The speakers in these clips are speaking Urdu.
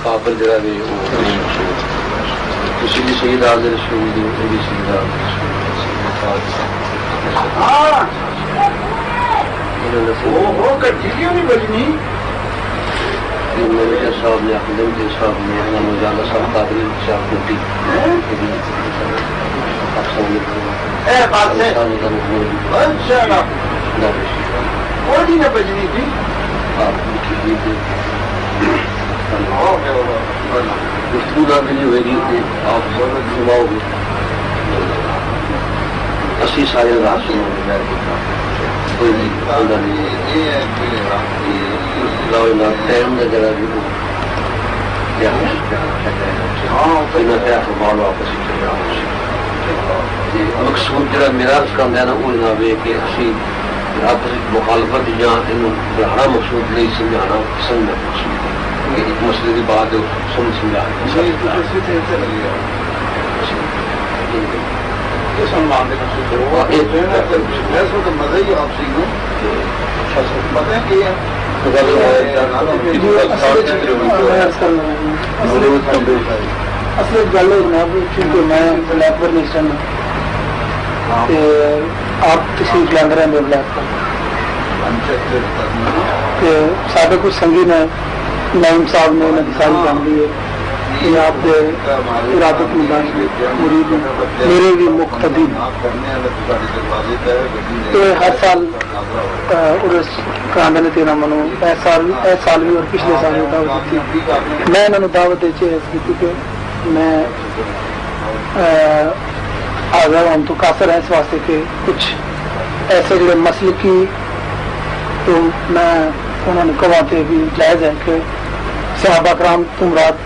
قابل جڑا بھی وہ نہیں مقصود کسی بھی سید حاضر رسول دی وہ بھی سید حاضر وہ کٹھی کیوں نہیں بجنی میرے صاحب نے اقدم کے صاحب نے مولانا صاحب قادری صاحب کوٹی وہی نہ بجنی تھی گفتگو نہ ملی ہوئے گی کہ آپ سناؤ گے 80 سال رات سنو گے کوئی ٹائم کا جگہ بھی مقصود جڑا میرا کا ہوں نا وہ جناب ہے کہ اسی آپس مخالفت یا بڑھانا مقصود نہیں سمجھانا پسند ہے مقصود ایک مسئلے کی بات ہے سمجھا مزہ ہی آپ سیکھوں پتہ ہے اصل گل جناب کیونکہ میں بلیک پر نہیں چاہنا آپ تشریف لاندھ رہے ہیں بلیک پر سارے کچھ سنگی نے نعیم صاحب نے ساری فیملی ہے آپ کے ارادت مرید میرے بھی مقتدی ہر سال کرانے نے تیرا منو سال بھی اور پچھلے سال بھی دعوت دیتی میں انہوں نے دعوت دی کہ میں آزاد ہوں تو قاصر ہے اس واسطے کہ کچھ ایسے جڑے مسلکی تو میں انہوں نے کہواتے بھی جائز ہے کہ صحابہ کرام تمرات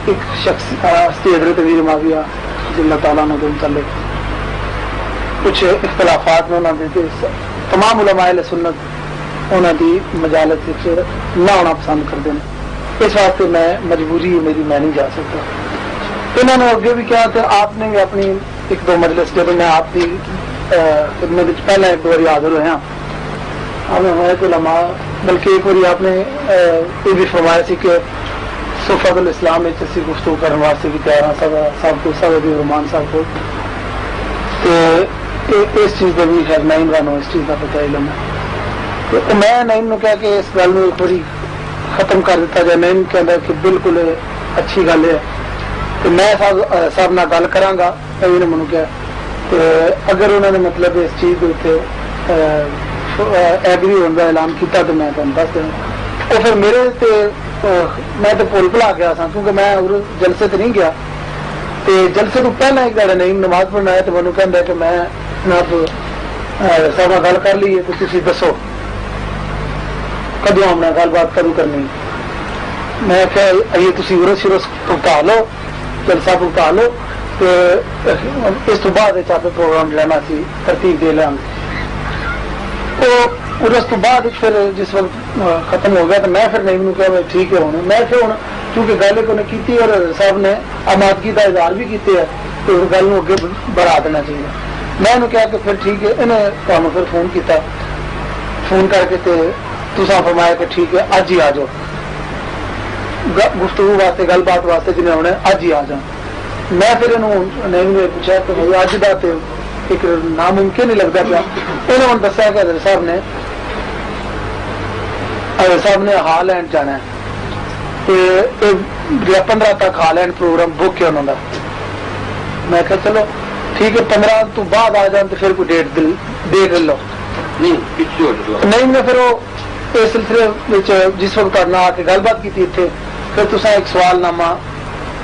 ایک شخص ہستی حضرت امیر معاویہ رضی اللہ تعالیٰ عنہ کے متعلق کچھ اختلافات میں انہوں نے تمام علماء اہل سنت انہوں کی مجالس نہ ہونا پسند کرتے ہیں اس واسطے میں مجبوری میری میں نہیں جا سکتا انہوں نے اگے بھی کیا تھا آپ نے بھی اپنی ایک دو مجلس جب میں آپ کی خدمت پہلے ایک بار حاضر ہوئے ہیں آپ نے ہمارے علماء بلکہ ایک بار آپ نے یہ بھی فرمایا سی کہ صفت الاسلام اسی گفتگو کرنے واسطے بھی تیار ہیں صاحب کو سعودی رحمان صاحب کو تو اس چیز کا بھی خیر نعیم رانو اس چیز کا پتہ علم ہے تو میں نعیم نے کہا کہ اس گل میں ایک باری ختم کر دیتا جائے نعیم کہتا ہے کہ بالکل اچھی گل ہے تو میں صاحب نہ گل کراں گا نے منو کیا تو اگر انہوں نے مطلب اس چیز کے ایگری ہونے کا اعلان کیا تو میں تمہیں دس دینا وہ پھر میرے میں تو پول بلا گیا سا کیونکہ میں جلسے تو نہیں گیا تو جلسے تو پہلے ایک گاڑی نہیں نماز پڑھنا ہے تو مجھے کہہ کہ میں جناب صاحب گل کر لی ہے تو تھی دسو کدو ہم نے گل بات کروں کرنی میں کہ آئیے تھی ارس شرس بھگتا لو جلسہ بھگتا لو تو اس تو بعد آپ پروگرام لینا سی ترتیب دے لیں اس تو بعد پھر جس وقت ختم ہو گیا تو میں پھر نہیں کہا ٹھیک ہے ہونے میں پھر ہوں کیونکہ گل کو نے کی اور صاحب نے آمادگی کا اظہار بھی کیتے ہے تو اس گل اگے بڑھا دینا چاہیے میں انہوں کہا کہ پھر ٹھیک ہے انہیں تمہیں پھر فون کیتا فون کر کے تساں فرمایا کہ ٹھیک ہے اج ہی آ جاؤ گفتگو واسطے گل بات واسطے جنہیں ہونے اج ہی آ جاؤ میں پھر انہوں نہیں پوچھا کہ بھائی اج کا تو ایک ناممکن نہیں لگتا پیا انہوں نے دسیا کہ حضرت صاحب نے ہالینڈ جانا ہے 15 تک ہالینڈ پروگرام بک ہے انہوں نے میں کہ چلو ٹھیک ہے 15 تو بعد آ جان تو پھر کوئی ڈیٹ دے لو نہیں میں پھر وہ اس سلسلے جس وقت کرنا آ کے گل بات کی اتنے پھر تصا ایک سوال نامہ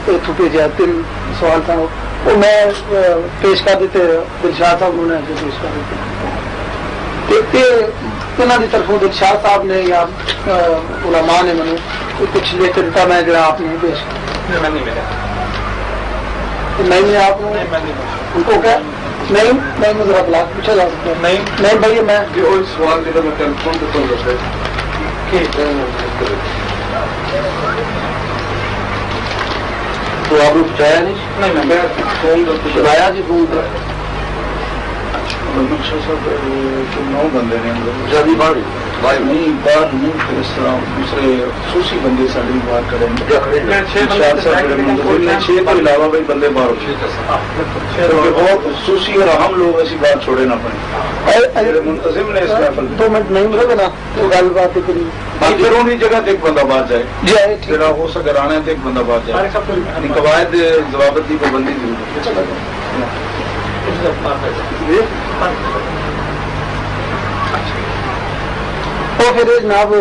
اتو بھیجا 3 سوال تھا وہ میں پیش کر دیتے دلشاد صاحب نے پیش کر دیتے انہوں کی طرفوں دلشاد صاحب نے یا علماء نے مجھے کچھ لے کے دیتا میں جڑا آپ نے پیش نہیں آپ ان کو کیا نہیں میں ذرا بلاک پوچھا جا سکتا ہے نہیں بھائی میں سوال میں ٹیلیفون تو آپ نے پوچھایا نہیں سنایا جی فون کر 9 بندے نے جلدی بڑھ نہیں بات نہیں کہ اس طرح دوسرے خصوصی بندے ساری بات کریں گے 6 کے علاوہ بھی بندے باہر بہت خصوصی اور اہم لوگ ایسی بات چھوڑے نہ پڑیں منتظم نے اس کا 2 منٹ نہیں ملے نا تو گل بات کری پھر انہیں جگہ ایک بندہ بات جائے جڑا ہو سکے رانے ایک بندہ بات جائے قواعد ضوابط کی پابندی ضرور وہ پھر جناب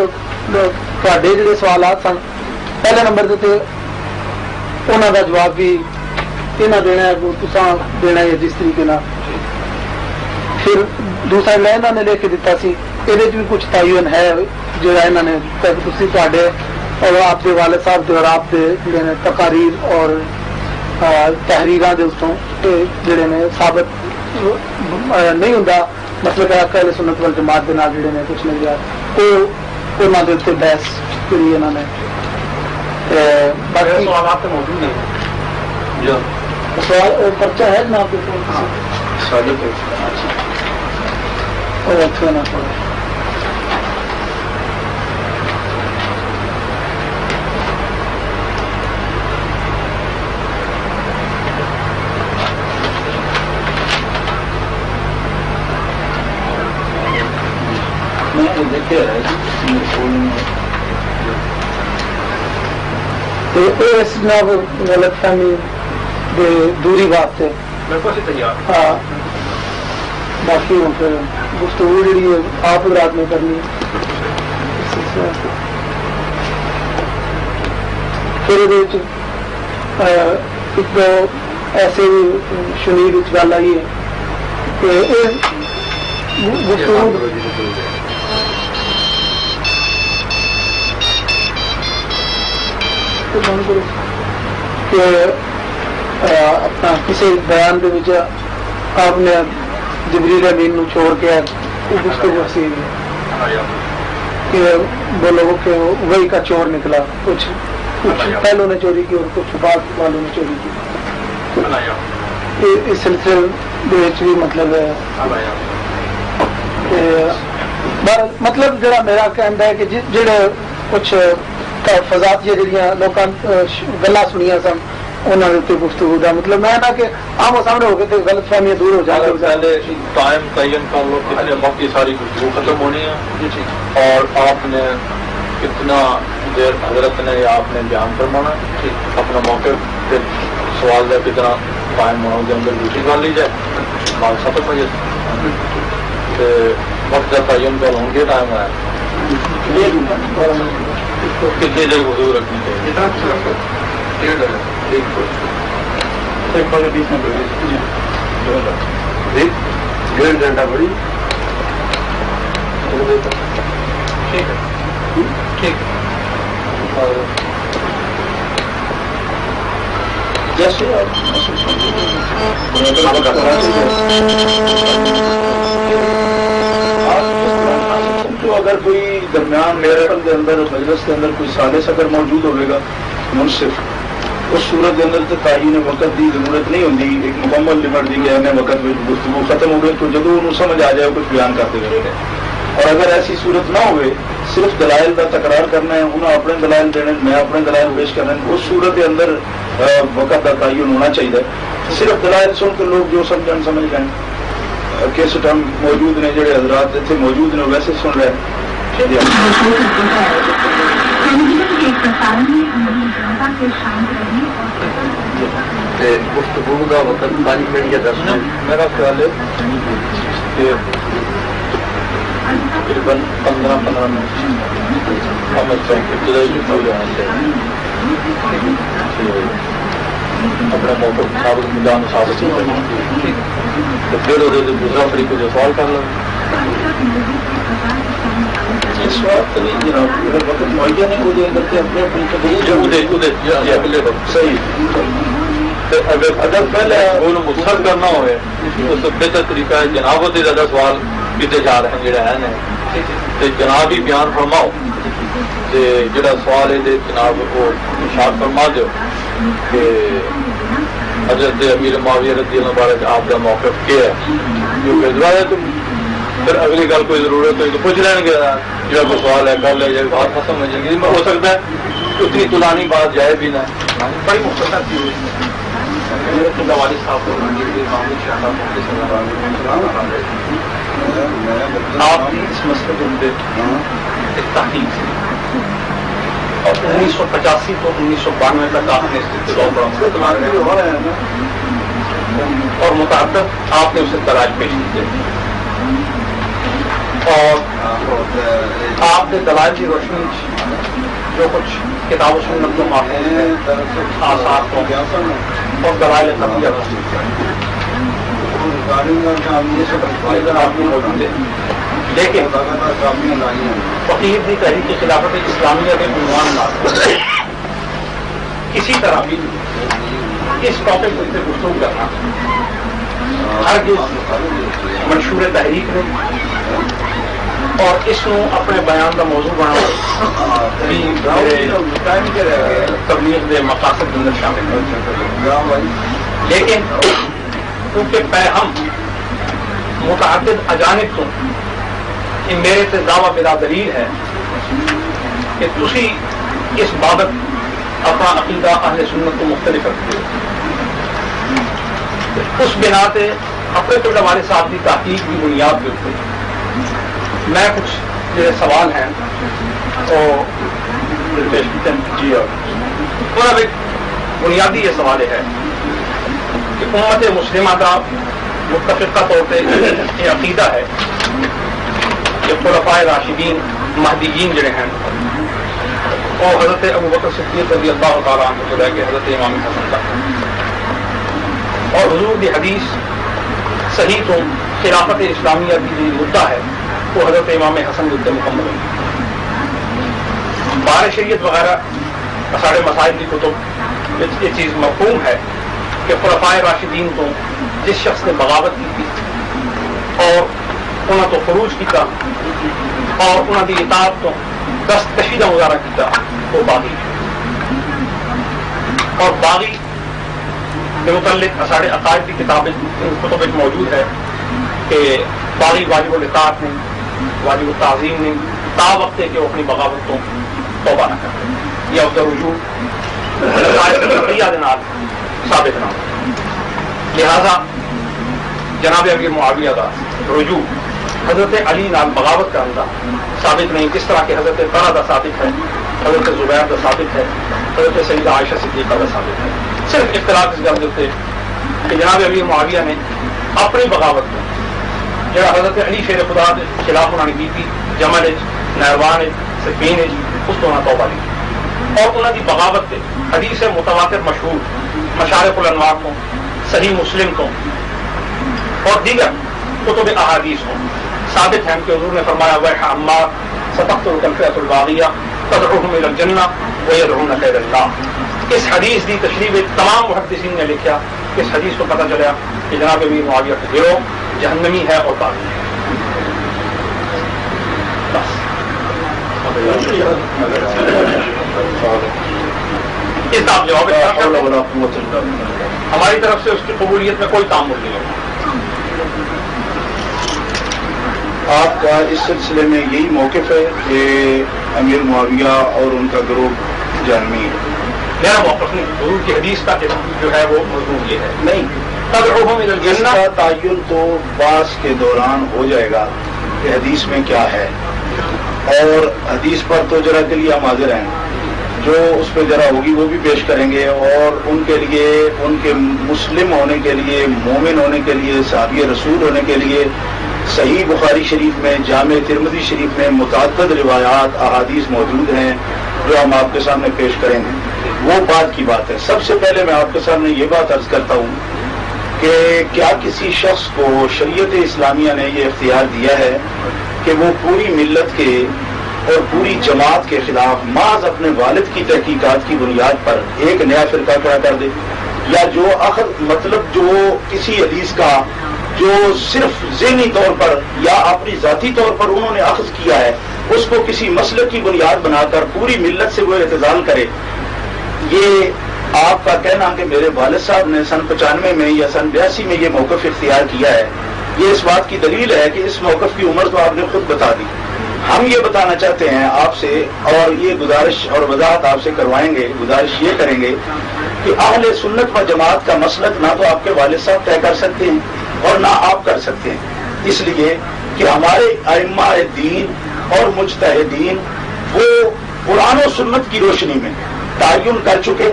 جڑے سوالات سن پہلے نمبر سے انہوں کا جواب بھی یہاں دینا ہے دینا ہے جس طریقے پھر دوسرا انہوں نے لکھ کے دیتا سی یہ بھی کچھ تعین ہے جہاں انہوں نے اور آپ کے والد صاحب کے اور آپ کے جڑے تقاریر اور تحریراں جڑے نے ثابت نہیں ہوں مطلب اہل سنت والجماعت کے نال جڑے نے کچھ نہیں گیا انہوں کے اتنے بحث کری انہوں نے باقی سوالات تو موجود ہیں سوال پرچہ ہے جناب اچھا نا دیکھے جناب غلط فہمی دوری واسطے ہاں باقی پھر گفتگو جی آپ رات میں کرنی پھر ایک دو ایسے شنید گل آئی ہے کہ گفتگو کہ اپنا کسی بیان کے آپ نے جبریل امین چھوڑ کے گفتگو سی کہ بولو کہ وہی کا چور نکلا کچھ پہلوں نے چوری کی اور کچھ بعد والوں نے چوری کی اس سلسلے بھی مطلب ہے مطلب جڑا میرا کہنا ہے کہ جڑے کچھ فضات جہاں لوگ گلا سنیا سن انہوں نے گفتگو کا مطلب میں نہ کہ آمو سامنے ہو کے غلط فہمیاں دور ہو جائیں ٹائم تعین کر لو کتنے وقت کی ساری گفتگو ختم ہونی ہے اور آپ نے کتنا دیر حضرت نے یا آپ نے بیان فرمانا اپنا موقع پھر سوال کا کتنا ٹائم ہونا کے اندر دوسری کر لی جائے بات ختم ہو جائے وقت کا تعین کر ہوں گے ٹائم ہے کتنی دیر حضور رکھنی چاہیے 20 منٹ 1.5 گھنٹہ بڑی ٹھیک ہے ٹھیک جیسے اگر کوئی درمیان میرے کے اندر مجلس کے اندر کوئی سالس اگر موجود ہوئے گا منصف اس صورت کے اندر تو تعین وقت کی ضرورت نہیں ہوتی ایک مکمل لمٹ دی کہ ہمیں وقت میں گفتگو ختم ہو گئی تو جب انہوں سمجھ آ جائے کچھ بیان کرتے رہے اور اگر ایسی صورت نہ ہوئے صرف دلائل کا تکرار کرنا ہے انہوں اپنے دلائل دینے میں اپنے دلائل پیش کرنا ہے اس صورت کے اندر وقت کا تعین ہونا چاہیے صرف دلائل سن کے لوگ جو سمجھ جائیں کس ٹائم موجود نے جڑے حضرات اتنے موجود نے ویسے سن رہے ہیں گفتگو کا وقت 5 منٹ یا 10 منٹ میرا خیال ہے کہ تقریباً 15 منٹ ہم ابتدائی ہو جانا چاہیے اپنے موقع ثابت مدان ثابت تو پھر وہ دوسرا طریقے سے سوال کر لیں اس وقت نہیں جناب وقت معین ہے وہ کرتے اپنے صحیح اگر پہلے وہ مختصر کرنا ہوئے تو بہتر طریقہ ہے جناب سے زیادہ سوال کیتے جا رہے ہیں جڑا ہے جناب ہی بیان فرماؤ جڑا سوال ہے جناب وہ اشار فرما دو کہ حضرت امیر معاویہ رضی اللہ عنہ آپ کا موقف کیا ہے جو روایت پھر اگلی گل کوئی ضرورت ہوئی تو پوچھ لیں گے جو کوئی سوال ہے گل ہے یا بات ختم ہو جائے گی. ہو سکتا ہے اتنی طولانی بات جائے بھی نہ. بڑی مختصر سی ہوئی میرے خدا والد صاحب کو آپ کی اس مسئلے کے اندر ایک تحقیق سے اور 1985 تو 1992 تک آپ نے اس اور متعدد آپ نے اسے دلائل پیش کیے اور آپ نے دلائل کی روشنی جو کچھ کتابوں سے نقل آثار اور دلائل خفیہ موجود ہے. لیکن فقیر کی تحریک خلافت اسلامیہ کے عنوان نہ کسی طرح بھی اس ٹاپک سے گفتگو کرنا ہرگز منشور تحریک نے اور اس کو اپنے بیان کا موضوع بنا تبلیغ کے مقاصد کے اندر شامل ہے. لیکن کیونکہ ہم متعدد اجانب تو کہ میرے سے دعویٰ بلا دلیل ہے کہ تسی اس بابت اپنا عقیدہ اہل سنت کو مختلف رکھتے ہو. اس بنا سے اپنے تو ہمارے ساتھ کی تحقیق کی بنیاد کے اوپر میں کچھ جو سوال ہیں تو بنیادی یہ سوال ہے کہ امت مسلمہ کا متفقہ طور پہ یہ عقیدہ ہے کہ خلفائے راشدین مہدیین جڑے ہیں اور حضرت ابوبکر صدیق رضی اللہ تعالیٰ عنہ سے لے کے حضرت امام حسن تک اور حضور کی حدیث صحیح تو خلافت اسلامیہ کی جو مدعا ہے وہ حضرت امام حسن کے مکمل ہوئی. بار شریعت وغیرہ ساڑھے مسائل کی کتب یہ چیز مفہوم ہے کہ خلفائے راشدین تو جس شخص نے بغاوت کی تھی اور انہوں تو خروج کیا اور انہوں کی اطاعت تو دست کشیدہ مظاہرہ کیا وہ باغی اور باغی کے متعلق ساڑھے عقائد کی کتابیں کتب موجود ہے کہ باغی واجب الاطاعت نہیں واجب التعظیم نہیں تا وقت ہے کہ وہ اپنی بغاوت کو توبہ نہ کرتے یا اس کا رجوع ثابت نہ. لہذا جناب امیر معاویہ کا رجوع حضرت علی نال بغاوت کا اندر ثابت نہیں. کس طرح کہ حضرت طلحہ کا ثابت ہے, حضرت زبیر کا ثابت ہے, حضرت سیدہ عائشہ صدیقہ کا ثابت ہے. صرف اختلاف اس گل سے کہ جناب امیر معاویہ نے اپنی بغاوت کو جہاں حضرت علی شیر خدا کے خلاف انہوں نے کی تھی جمل نہروان صفین اس کو انہوں نے توبہ لی اور انہوں کی بغاوت کے حدیث متواتر مشہور مشارق الانوار کو صحیح مسلم کو اور دیگر کتب احادیث کو ثابت ہے کہ حضور نے فرمایا وہ عمار ستقتلک الفئۃ الباغیہ تدعوہم الی الجنہ ویدعونک الی النار. اس حدیث کی تشریح تمام محدثین نے لکھا. اس حدیث کو پتہ چلا کہ جناب امیر معاویہ کا گروہ جہنمی ہے اور باغی ہے. بس اس کا آپ جواب ہماری طرف سے اس کی قبولیت میں کوئی تعامل نہیں ہوگا. آپ کا اس سلسلے میں یہی موقف ہے کہ امیر معاویہ اور ان کا گروہ جہنمی ہے؟ میرا موقف نہیں. حضور کی حدیث کا جو ہے وہ مضمون یہ ہے نہیں. اس کا تعین تو باس کے دوران ہو جائے گا کہ حدیث میں کیا ہے اور حدیث پر تو ذرا کے لیے ہم حاضر ہیں. جو اس پہ ذرا ہوگی وہ بھی پیش کریں گے اور ان کے لیے ان کے مسلم ہونے کے لیے مومن ہونے کے لیے صحابی رسول ہونے کے لیے صحیح بخاری شریف میں جامع ترمذی شریف میں متعدد روایات احادیث موجود ہیں جو ہم آپ کے سامنے پیش کریں گے. وہ بات کی بات ہے. سب سے پہلے میں آپ کے سامنے یہ بات عرض کرتا ہوں کہ کیا کسی شخص کو شریعت اسلامیہ نے یہ اختیار دیا ہے کہ وہ پوری ملت کے اور پوری جماعت کے خلاف محض اپنے والد کی تحقیقات کی بنیاد پر ایک نیا فرقہ کھڑا کر دے, یا جو مطلب جو کسی حدیث کا جو صرف ذہنی طور پر یا اپنی ذاتی طور پر انہوں نے اخذ کیا ہے اس کو کسی مسلک کی بنیاد بنا کر پوری ملت سے وہ اعتزال کرے. یہ آپ کا کہنا کہ میرے والد صاحب نے سن 95 میں یا سن 82 میں یہ موقف اختیار کیا ہے, یہ اس بات کی دلیل ہے کہ اس موقف کی عمر تو آپ نے خود بتا دی. ہم یہ بتانا چاہتے ہیں آپ سے، اور یہ گزارش اور وضاحت آپ سے کروائیں گے، گزارش یہ کریں گے کہ اہل سنت و جماعت کا مسلک نہ تو آپ کے والد صاحب طے کر سکتے ہیں اور نہ آپ کر سکتے ہیں، اس لیے کہ ہمارے ائمہ دین اور مجتہدین وہ قرآن و سنت کی روشنی میں تعین کر چکے،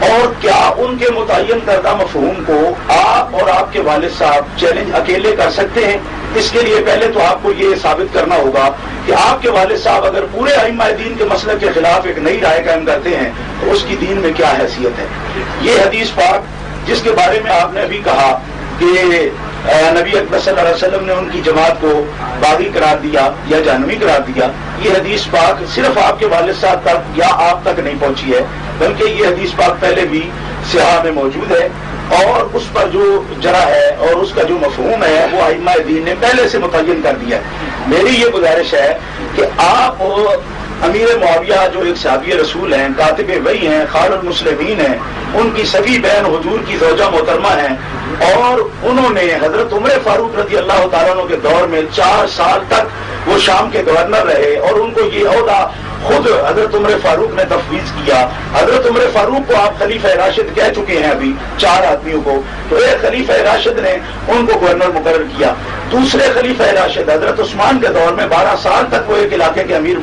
اور کیا ان کے متعین کردہ مفہوم کو آپ اور آپ کے والد صاحب چیلنج اکیلے کر سکتے ہیں؟ اس کے لیے پہلے تو آپ کو یہ ثابت کرنا ہوگا کہ آپ کے والد صاحب اگر پورے ائمہ دین کے مسلک کے خلاف ایک نئی رائے قائم کرتے ہیں تو اس کی دین میں کیا حیثیت ہے. یہ حدیث پاک جس کے بارے میں آپ نے ابھی کہا کہ نبی اکبر صلی اللہ علیہ وسلم نے ان کی جماعت کو باغی قرار دیا یا جہنمی قرار دیا، یہ حدیث پاک صرف آپ کے والد صاحب تک یا آپ تک نہیں پہنچی ہے، بلکہ یہ حدیث پاک پہلے بھی صحاح میں موجود ہے، اور اس پر جو جرح ہے اور اس کا جو مفہوم ہے وہ ائمہ دین نے پہلے سے متعین کر دیا ہے. میری یہ گزارش ہے کہ آپ امیر معاویہ جو ایک صحابی رسول ہیں، کاتب وحی ہیں، خال المسلمین ہیں، ان کی سگی بہن حضور کی زوجہ محترمہ ہیں، اور انہوں نے حضرت عمر فاروق رضی اللہ تعالیٰ عنہ کے دور میں 4 سال تک وہ شام کے گورنر رہے، اور ان کو یہ عہدہ خود حضرت عمر فاروق نے تفویض کیا. حضرت عمر فاروق کو آپ خلیفہ راشد کہہ چکے ہیں ابھی 4 آدمیوں کو، تو ایک خلیفہ راشد نے ان کو گورنر مقرر کیا. دوسرے خلیفہ راشد حضرت عثمان کے دور میں 12 سال تک وہ ایک علاقے کے امیر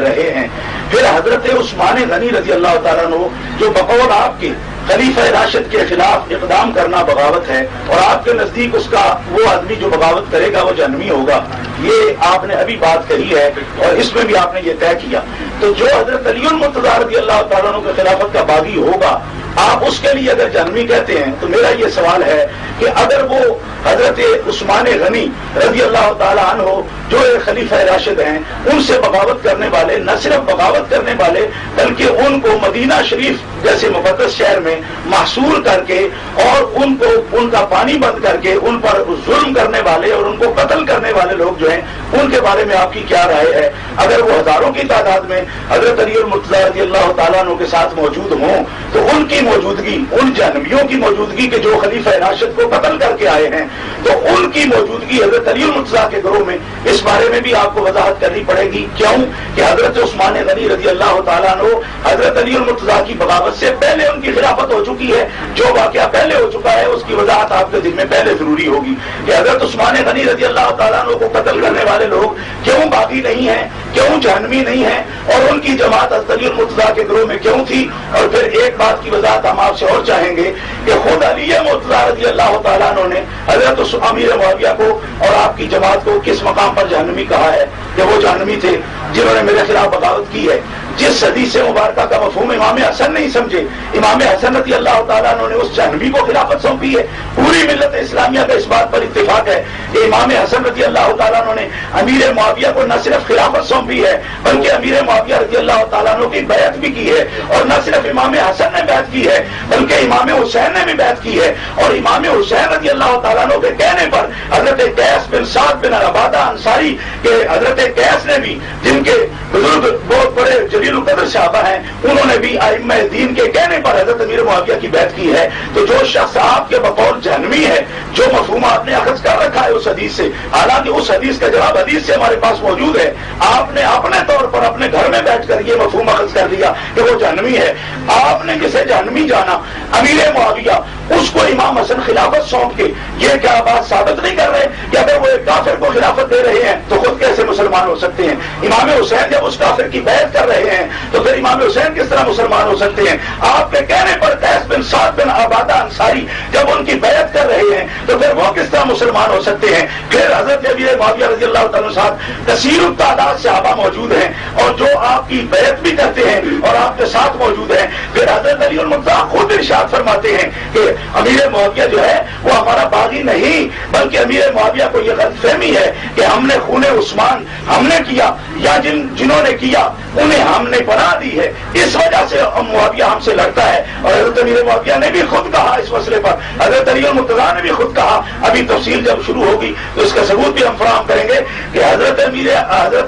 رہے ہیں. پھر حضرت عثمان غنی رضی اللہ تعالیٰ عنہ جو بقول آپ کے خلیفہ راشد کے خلاف اقدام کرنا بغاوت ہے، اور آپ کے نزدیک اس کا وہ آدمی جو بغاوت کرے گا وہ جہنمی ہوگا، یہ آپ نے ابھی بات کہی ہے اور اس میں بھی آپ نے یہ طے کیا. تو جو حضرت علی المرتضیٰ رضی اللہ تعالیٰ عنہ کے خلافت کا باغی ہوگا، آپ اس کے لیے اگر جہنمی کہتے ہیں تو میرا یہ سوال ہے کہ اگر وہ حضرت عثمان غنی رضی اللہ تعالیٰ عنہ جو خلیفہ راشد ہیں ان سے بغاوت کرنے والے، نہ صرف بغاوت کرنے والے بلکہ ان کو مدینہ شریف جیسے مقدس شہر میں محصور کر کے اور ان کو ان کا پانی بند کر کے ان پر ظلم کرنے والے اور ان کو قتل کرنے والے لوگ جو ہیں ان کے بارے میں آپ کی کیا رائے ہے؟ اگر وہ ہزاروں کی تعداد میں حضرت علی المرتضیٰ رضی اللہ تعالیٰ عنہ کے ساتھ موجود ہوں تو ان کی موجودگی، ان جہنمیوں کی موجودگی کے جو خلیفہ راشد کو قتل کر کے آئے ہیں، تو ان کی موجودگی حضرت علی المرتضیٰ کے گروہ میں اس بارے میں بھی آپ کو وضاحت کرنی پڑے گی. کیوں کہ حضرت عثمان غنی رضی اللہ تعالیٰ عنہ حضرت علی المرتضیٰ کی بغاوت سے پہلے ان کی خلافت ہو چکی ہے. جو واقعہ پہلے ہو چکا ہے اس کی وضاحت آپ کے دل میں پہلے ضروری ہوگی کہ حضرت عثمان غنی رضی اللہ تعالیٰ عنہ کو قتل کرنے والے لوگ کیوں باغی نہیں ہیں، کیوں جہنمی نہیں ہیں، اور ان کی جماعت حضرت علی المرتضیٰ کے گروہ میں کیوں تھی. اور پھر ایک بات کی وضاحت ہم آپ سے اور چاہیں گے کہ خود علی مرتضیٰ رضی اللہ تعالیٰ عنہ نے حضرت امیر معاویہ کو اور آپ کی جماعت کو کس مقام پر جہنمی کہا ہے کہ وہ جہنمی تھے جنہوں نے میرے خلاف بغاوت کی ہے. جس حدیث مبارکہ کا مفہوم امام حسن نہیں سمجھے، امام حسن رضی اللہ تعالیٰ عنہ نے اس جہنمی کو خلافت سونپی ہے. پوری ملت اسلامیہ کا اس بات پر اتفاق ہے کہ امام حسن رضی اللہ تعالیٰ عنہ نے امیر معاویہ کو نہ صرف خلافت سونپی ہے بلکہ امیر معاویہ رضی اللہ تعالیٰ عنہ کی بیعت بھی کی ہے. اور نہ صرف امام حسن نے بیعت کی ہے بلکہ امام حسین نے بھی بیعت کی ہے. اور امام حسین رضی اللہ تعالیٰ عنہ کے کہنے پر حضرت قیس بن سعد بن عبادہ انصاری کے حضرت قیس نے بھی، جن کے بزرگ بہت بڑے جلیل القدر صحابہ ہیں، انہوں نے بھی ائمہ دین کے کہنے پر حضرت امیر معاویہ کی بیعت کی ہے. تو جو شخص آپ کے بقول جہنمی ہے، جو مفہوم آپ نے اخذ کر رکھا ہے اس حدیث سے، حالانکہ اس حدیث کا جواب حدیث سے ہمارے پاس موجود ہے، آپ نے اپنے طور پر اپنے گھر میں بیٹھ کر یہ مفہوم اخذ کر لیا کہ وہ جہنمی ہے. آپ نے جسے جہنمی جانا امیر معاویہ، اس کو امام حسن خلافت سونپ کے یہ کیا بات ثابت نہیں کر رہے کہ اگر وہ ایک کافر کو خلافت دے رہے ہیں تو خود کیسے مسلمان ہو سکتے ہیں؟ امام حسین جب اس کافر کی بیعت کر رہے ہیں تو پھر امام حسین کس طرح مسلمان ہو سکتے ہیں؟ آپ کے کہنے پر قیس بن سعد بن عبادہ انصاری جب ان کی بیعت کر رہے ہیں تو پھر وہ کس طرح مسلمان ہو سکتے ہیں؟ پھر حضرت امیر معاویہ رضی اللہ تعالیٰ صاحب کثیر التعداد صحابہ موجود ہیں اور جو آپ کی بیعت بھی کرتے ہیں اور آپ کے ساتھ موجود ہیں. پھر حضرت علی المرتضیٰ خود ارشاد فرماتے ہیں کہ امیر معاویہ جو ہے وہ ہمارا باغی نہیں، بلکہ امیر معاویہ کو یہ غلط فہمی ہے کہ ہم نے خون عثمان ہم نے کیا یا جنہوں نے کیا انہیں ہم نے پناہ دی ہے، اس وجہ سے معاویہ ہم سے لڑتا ہے. اور حضرت امیر معاویہ نے بھی خود کہا اس مسئلے پر، حضرت علی المرتضیٰ نے بھی خود کہا. ابھی تفصیل جب شروع ہوگی تو اس کا ثبوت بھی ہم فراہم کریں گے کہ حضرت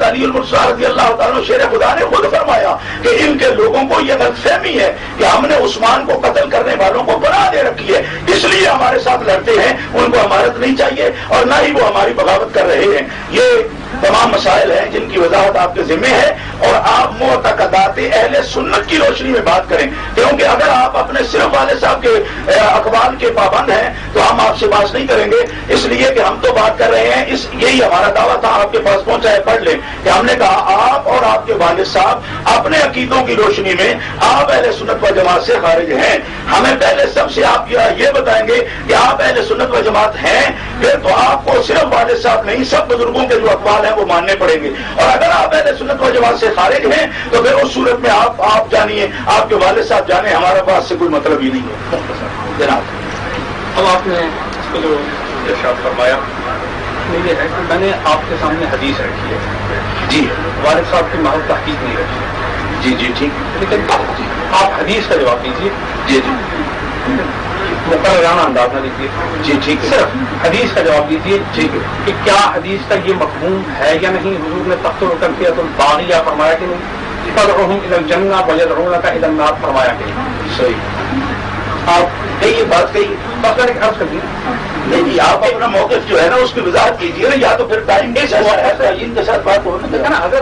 علی المرتضیٰ رضی اللہ تعالیٰ عنہ شیر خدا نے خود فرمایا کہ ان کے لوگوں کو یہ غلط فہمی ہے کہ ہم نے عثمان کو قتل کرنے والوں کو پناہ دے رکھی ہے، اس لیے ہمارے ساتھ ساتھ لڑتے ہیں ان کو امارت نہیں چاہیے اور نہ ہی وہ ہماری بغاوت کر رہے ہیں. یہ تمام مسائل ہیں جن کی وضاحت آپ کے ذمہ ہے اور آپ معتقدات اہل سنت کی روشنی میں بات کریں, کیونکہ اگر آپ اپنے صرف والد صاحب کے اقوال کے پابند ہیں تو ہم آپ سے بات نہیں کریں گے, اس لیے کہ ہم تو بات کر رہے ہیں. یہی ہمارا دعویٰ تھا, آپ کے پاس پہنچا ہے, پڑھ لیں کہ ہم نے کہا آپ اور آپ کے والد صاحب اپنے عقیدوں کی روشنی میں آپ اہل سنت و جماعت سے خارج ہیں. ہمیں پہلے سب سے آپ یہ بتائیں گے کہ آپ اہل سنت و جماعت ہیں, پھر تو آپ کو صرف والد صاحب نہیں سب بزرگوں کے جو اقوال ہیں وہ ماننے پڑیں گے. اور اگر آپ اہل سنت و جماعت سے خارج ہیں تو پھر اس صورت میں آپ جانیے, آپ کے والد صاحب جانے, ہمارا بات سے کوئی مطلب ہی نہیں ہے. جناب اب آپ نے اس کو جو ارشاد فرمایا یہ ہے کہ میں نے آپ کے سامنے حدیث رکھی ہے, جی والد صاحب کی محض تحقیق نہیں رکھی, جی جی ٹھیک, لیکن آپ حدیث کا جواب دیجیے. جی جی مقررانہ انداز نہ دیجیے. جی ٹھیک ہے, صرف حدیث کا جواب دیجیے. ٹھیک ہے کہ کیا حدیث کا یہ مفہوم ہے یا نہیں؟ حضور نے تخت الکرفیت الباغیہ فرمایا کہ نہیں؟ تدعوہم الی الجنہ ویدعونک الی النار فرمایا کہ نہیں؟ صحیح, آپ کہیے بات کہیے. بس میں نے عرض کر دیا. نہیں آپ اپنا موقف جو ہے نا اس کی وضاحت کیجیے نا, یا تو پھر ٹائم کے ساتھ بات ہو نا. اگر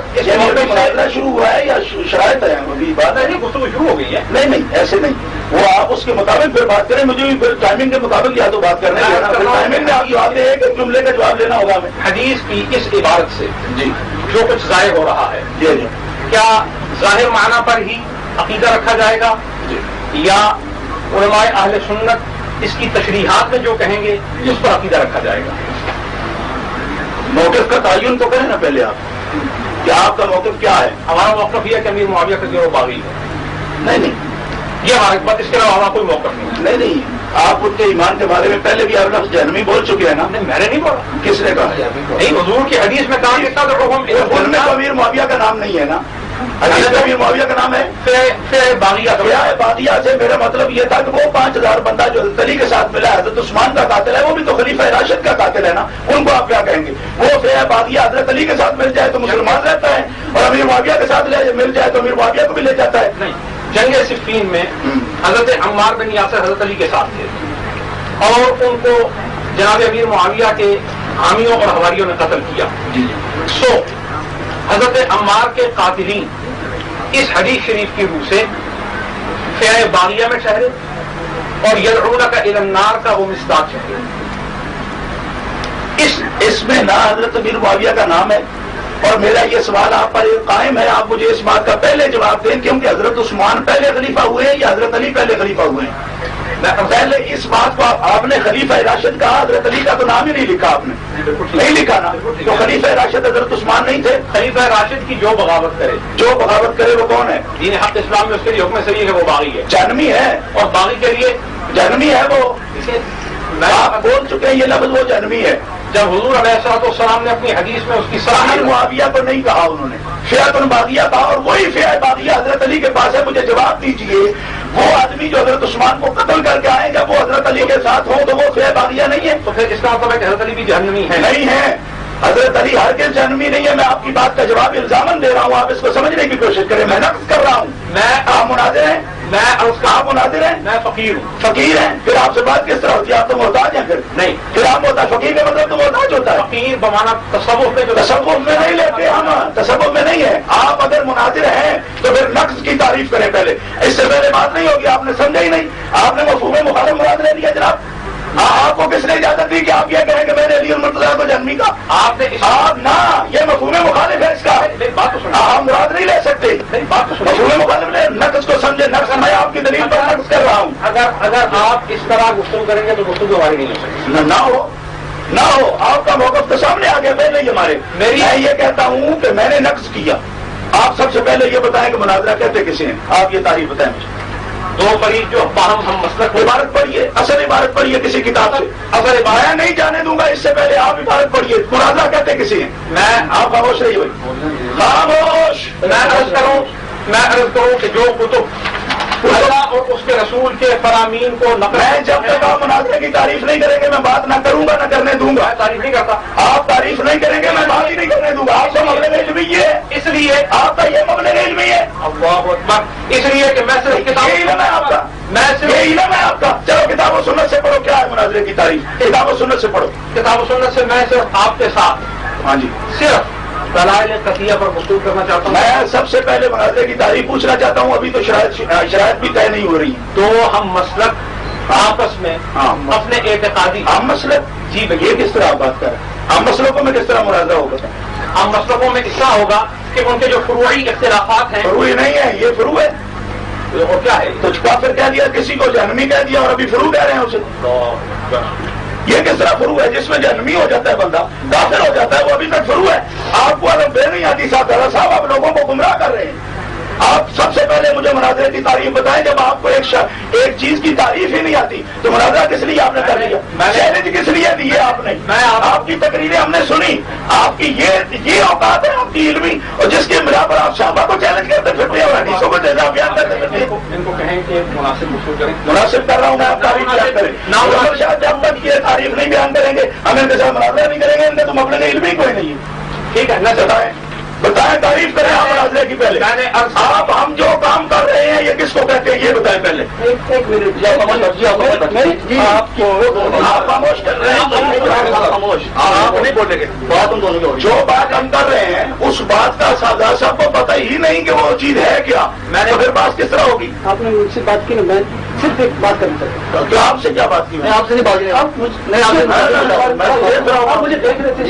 معاملہ شروع ہوا ہے یا شرائط ہے ابھی بات ہے, گفتگو شروع ہو گئی ہے. نہیں ایسے نہیں, وہ آپ اس کے مطابق پھر بات کریں, مجھے بھی پھر ٹائمنگ کے مطابق یا تو بات کرنا ہے, ٹائمنگ میں آپ جواب دیں کہ جملے کا جواب لینا ہوگا ہمیں. حدیث کی اس عبارت سے جی جو کچھ ظاہر ہو رہا ہے, جی جی کیا ظاہر معنی پر ہی عقیدہ رکھا جائے گا یا علماء اہل سنت اس کی تشریحات میں جو کہیں گے اس پر عقیدہ رکھا جائے گا؟ موقف کا تعین تو کریں نا پہلے آپ, کہ آپ کا موقف کیا ہے. ہمارا موقف یہ ہے کہ امیر معاویہ کا جو باغی ہے. نہیں یہ ہمارے پاس, اس کے علاوہ ہمارا کوئی موقف نہیں. نہیں آپ ان کے ایمان کے بارے میں پہلے بھی آپ لفظ جہنمی بول چکے ہیں نا. میں نے نہیں بولا. کس نے کہا؟ نہیں, حضور کی حدیث میں کہا کہ ان میں تو امیر معاویہ کا نام نہیں ہے نا. حدیث میں امیر معاویہ کا نام ہے باغیہ سے. میرا مطلب یہ تھا کہ وہ 5000 بندہ جو حضرت علی کے ساتھ ملا, حضرت عثمان کا قاتل ہے, وہ بھی تو خلیفہ راشد کا قاتل ہے نا. ان کو آپ کیا کہیں گے؟ وہ فیہ باغیہ حضرت علی کے ساتھ مل جائے تو مسلمان رہتا ہے, اور امیر معاویہ کے ساتھ مل جائے تو امیر معاویہ کو بھی لے جاتا ہے. نہیں, جنگ صفین میں حضرت عمار بن یاسر حضرت علی کے ساتھ تھے اور ان کو جناب امیر معاویہ کے حامیوں اور حواریوں نے قتل کیا. سو حضرت عمار کے قاتلین اس حدیث شریف کی روح سے فیہ باغیہ میں ٹھہرے اور یدعونک الی النار کا وہ مصداق ٹھہرے. اس میں نہ حضرت امیر معاویہ کا نام ہے, اور میرا یہ سوال آپ پر قائم ہے, آپ مجھے اس بات کا پہلے جواب دیں کیونکہ حضرت عثمان پہلے خلیفہ ہوئے ہیں یا حضرت علی پہلے خلیفہ ہوئے ہیں. پہلے اس بات کو آپ نے خلیفہ راشد کہا, حضرت علی کا تو نام ہی نہیں لکھا آپ نے. نہیں لکھا نا, تو خلیفہ راشد حضرت عثمان نہیں تھے. خلیفہ راشد کی جو بغاوت کرے وہ کون ہے؟ دین حق اسلام میں اس کے لیے حکم صحیح ہے, وہ باغی ہے, جہنمی ہے. اور باغی کے لیے جہنمی ہے وہ. آپ بول چکے ہیں یہ لفظ وہ جہنمی ہے. جب حضور علیہ السلام نے اپنی حدیث میں اس کی امیر معاویہ کو نہیں کہا انہوں نے, فیہ باغیہ کہا, اور وہی فیہ باغیہ حضرت علی کے پاس ہے. مجھے جواب دیجئے, وہ آدمی جو حضرت عثمان کو قتل کر کے آئے جب وہ حضرت علی کے ساتھ ہو تو وہ فیہ باغیہ نہیں ہے؟ تو پھر اس کا مطلب ہے کہ حضرت علی بھی جہنمی ہے؟ نہیں ہے, حضرت علی ہرگز جہنمی نہیں ہے. میں آپ کی بات کا جواب الزامن دے رہا ہوں, آپ اس کو سمجھنے کی کوشش کریں. میں نقص کر رہا ہوں. آپ مناظر ہیں, آپ مناظر ہیں, میں فقیر ہوں. فقیر ہیں, پھر آپ سے بات کس طرح ہوتی ہے؟ آپ تو محتاج ہیں. پھر آپ محتاج, فقیر کا مطلب تو محتاج ہوتا ہے. فقیر بمانا تصوف میں, تصوف میں نہیں لیتے ہم, تصوف میں نہیں ہے. آپ اگر مناظر ہیں تو پھر نقص کی تعریف کریں پہلے, اس سے پہلے بات نہیں ہوگی. آپ نے سمجھا ہی نہیں, آپ نے مفہوم مخالف مراد لے لیا. جناب آپ کو کس نے اجازت دی کہ آپ یہ کہیں کہ میں نے علی المرتضیٰ کو جہنمی کا؟ آپ نہ, یہ مفہوم مخالف ہے اس کا. بات تو سنو, آپ مراد نہیں لے سکتے. بات تو سنو, مفہوم مخالف لے, نقص کو سمجھے. نقص میں آپ کی دلیل پر نقص کر رہا ہوں. اگر آپ اس طرح گفتگو کریں گے تو گفتگو ہماری نہیں ہو سکتی. نہ ہو, آپ کا موقف تو سامنے آ گیا پہلے ہی ہمارے. میں یہ کہتا ہوں کہ میں نے نقص کیا. آپ سب سے پہلے یہ بتائیں کہ مناظرہ کہتے کسی ہیں؟ آپ یہ تعریف بتائیں مجھے. دو فریق جو باہم ہم مسلک عبارت پڑھیے, اصل عبارت پڑھیے کسی کتاب سے. اصل عبارت نہیں جانے دوں گا, اس سے پہلے آپ عبارت پڑھیے. مناظرہ کہتے کسی ہیں؟ میں آپ خاموش رہیے بھائی, خاموش. میں عرض کروں کہ جو کتب اللہ اور اس کے رسول کے فرامین کو میں جب تک آپ مناظرے کی تعریف نہیں کریں گے میں بات نہ کروں گا, نہ کرنے دوں گا. تعریف نہیں کرتا. آپ تعریف نہیں کریں گے میں بات ہی نہیں کرنے دوں گا. آپ کا مبلغ علمی ہے, اس لیے آپ کا یہ مبلغ علمی ہے. اللہ اکبر. اس لیے کہ میں صرف کتاب علم ہے آپ کا, میں یہ علم ہے آپ کا. چلو کتاب و سنت سے پڑھو کیا ہے مناظرے کی تعریف, کتاب و سنت سے پڑھو. کتاب و سنت سے میں صرف آپ کے ساتھ ہاں جی صرف دلائل قطعیہ پر گفتگو کرنا چاہتا ہوں. میں سب سے پہلے مناظرے کی تعریف پوچھنا چاہتا ہوں. ابھی تو شرائط بھی طے نہیں ہو رہی. تو ہم مسلک آپس میں اپنے اعتقادی عام مسلک جی یہ کس طرح آپ بات کر رہے ہیں؟ عام مسلکوں میں کس طرح مناظرہ ہوگا؟ ہم مسلکوں میں اس طرح ہوگا کہ ان کے جو فروعی اختلافات ہیں فروع نہیں ہے, یہ فروع ہے. وہ کیا ہے تو کافر کہہ دیا, کسی کو جہنمی کہہ دیا اور ابھی فروع کہہ رہے ہیں اسے. یہ کس طرح فروع ہے جس میں جہنمی ہو جاتا ہے بندہ, کافر ہو جاتا ہے, وہ ابھی تک فروع ہے. آپ کو الگ بے نہیں آتی صاحب دادا صاحب, آپ لوگوں کو گمراہ کر رہے ہیں. آپ سب سے پہلے مجھے مناظرے کی تعریف بتائیں. جب آپ کو ایک چیز کی تعریف ہی نہیں آتی تو مناظرہ کس لیے آپ نے کر لیا؟ چیلنج کس لیے دی ہے آپ نے؟ آپ کی تقریریں ہم نے سنی, آپ کی یہ اوقات ہے آپ کی علمی, اور جس کے بنا پر آپ صحابہ کو چیلنج کرتے پھرتے ہیں اور حدیثوں کو جیسا بیان کرتے پھرتے ہیں. ان کو کہیں کہ مناسب اصول کریں. مناسب کر رہا ہوں میں, آپ تعریف بیان کریں. شاید جب تک یہ تعریف نہیں بیان کریں گے ہم ان کے ساتھ مناظرہ نہیں کریں گے. ان کے تم اپنے علم ہی کوئی نہیں ہے. ٹھیک ہے نہ بتائیں تعریف کریں آپ مناظرے کی. پہلے آپ ہم جو کام کر رہے ہیں یہ کس کو کہتے ہیں یہ بتائیں پہلے. ایک منٹ آپ خاموش کر رہے ہیں, خاموش آپ نہیں بولیں گے. بات ہم دونوں کی ہوگی. جو بات ہم کر رہے ہیں اس بات کا سادہ صاحب کو پتہ ہی نہیں کہ وہ چیز ہے کیا. میں نے پھر بات کس طرح ہوگی؟ آپ نے مجھ سے بات کی نا, میں صرف ایک بات کرنا چاہتا ہوں. کیا آپ سے کیا بات کی؟ میں آپ سے نہیں بات آپ مجھے دیکھ رہے تھے.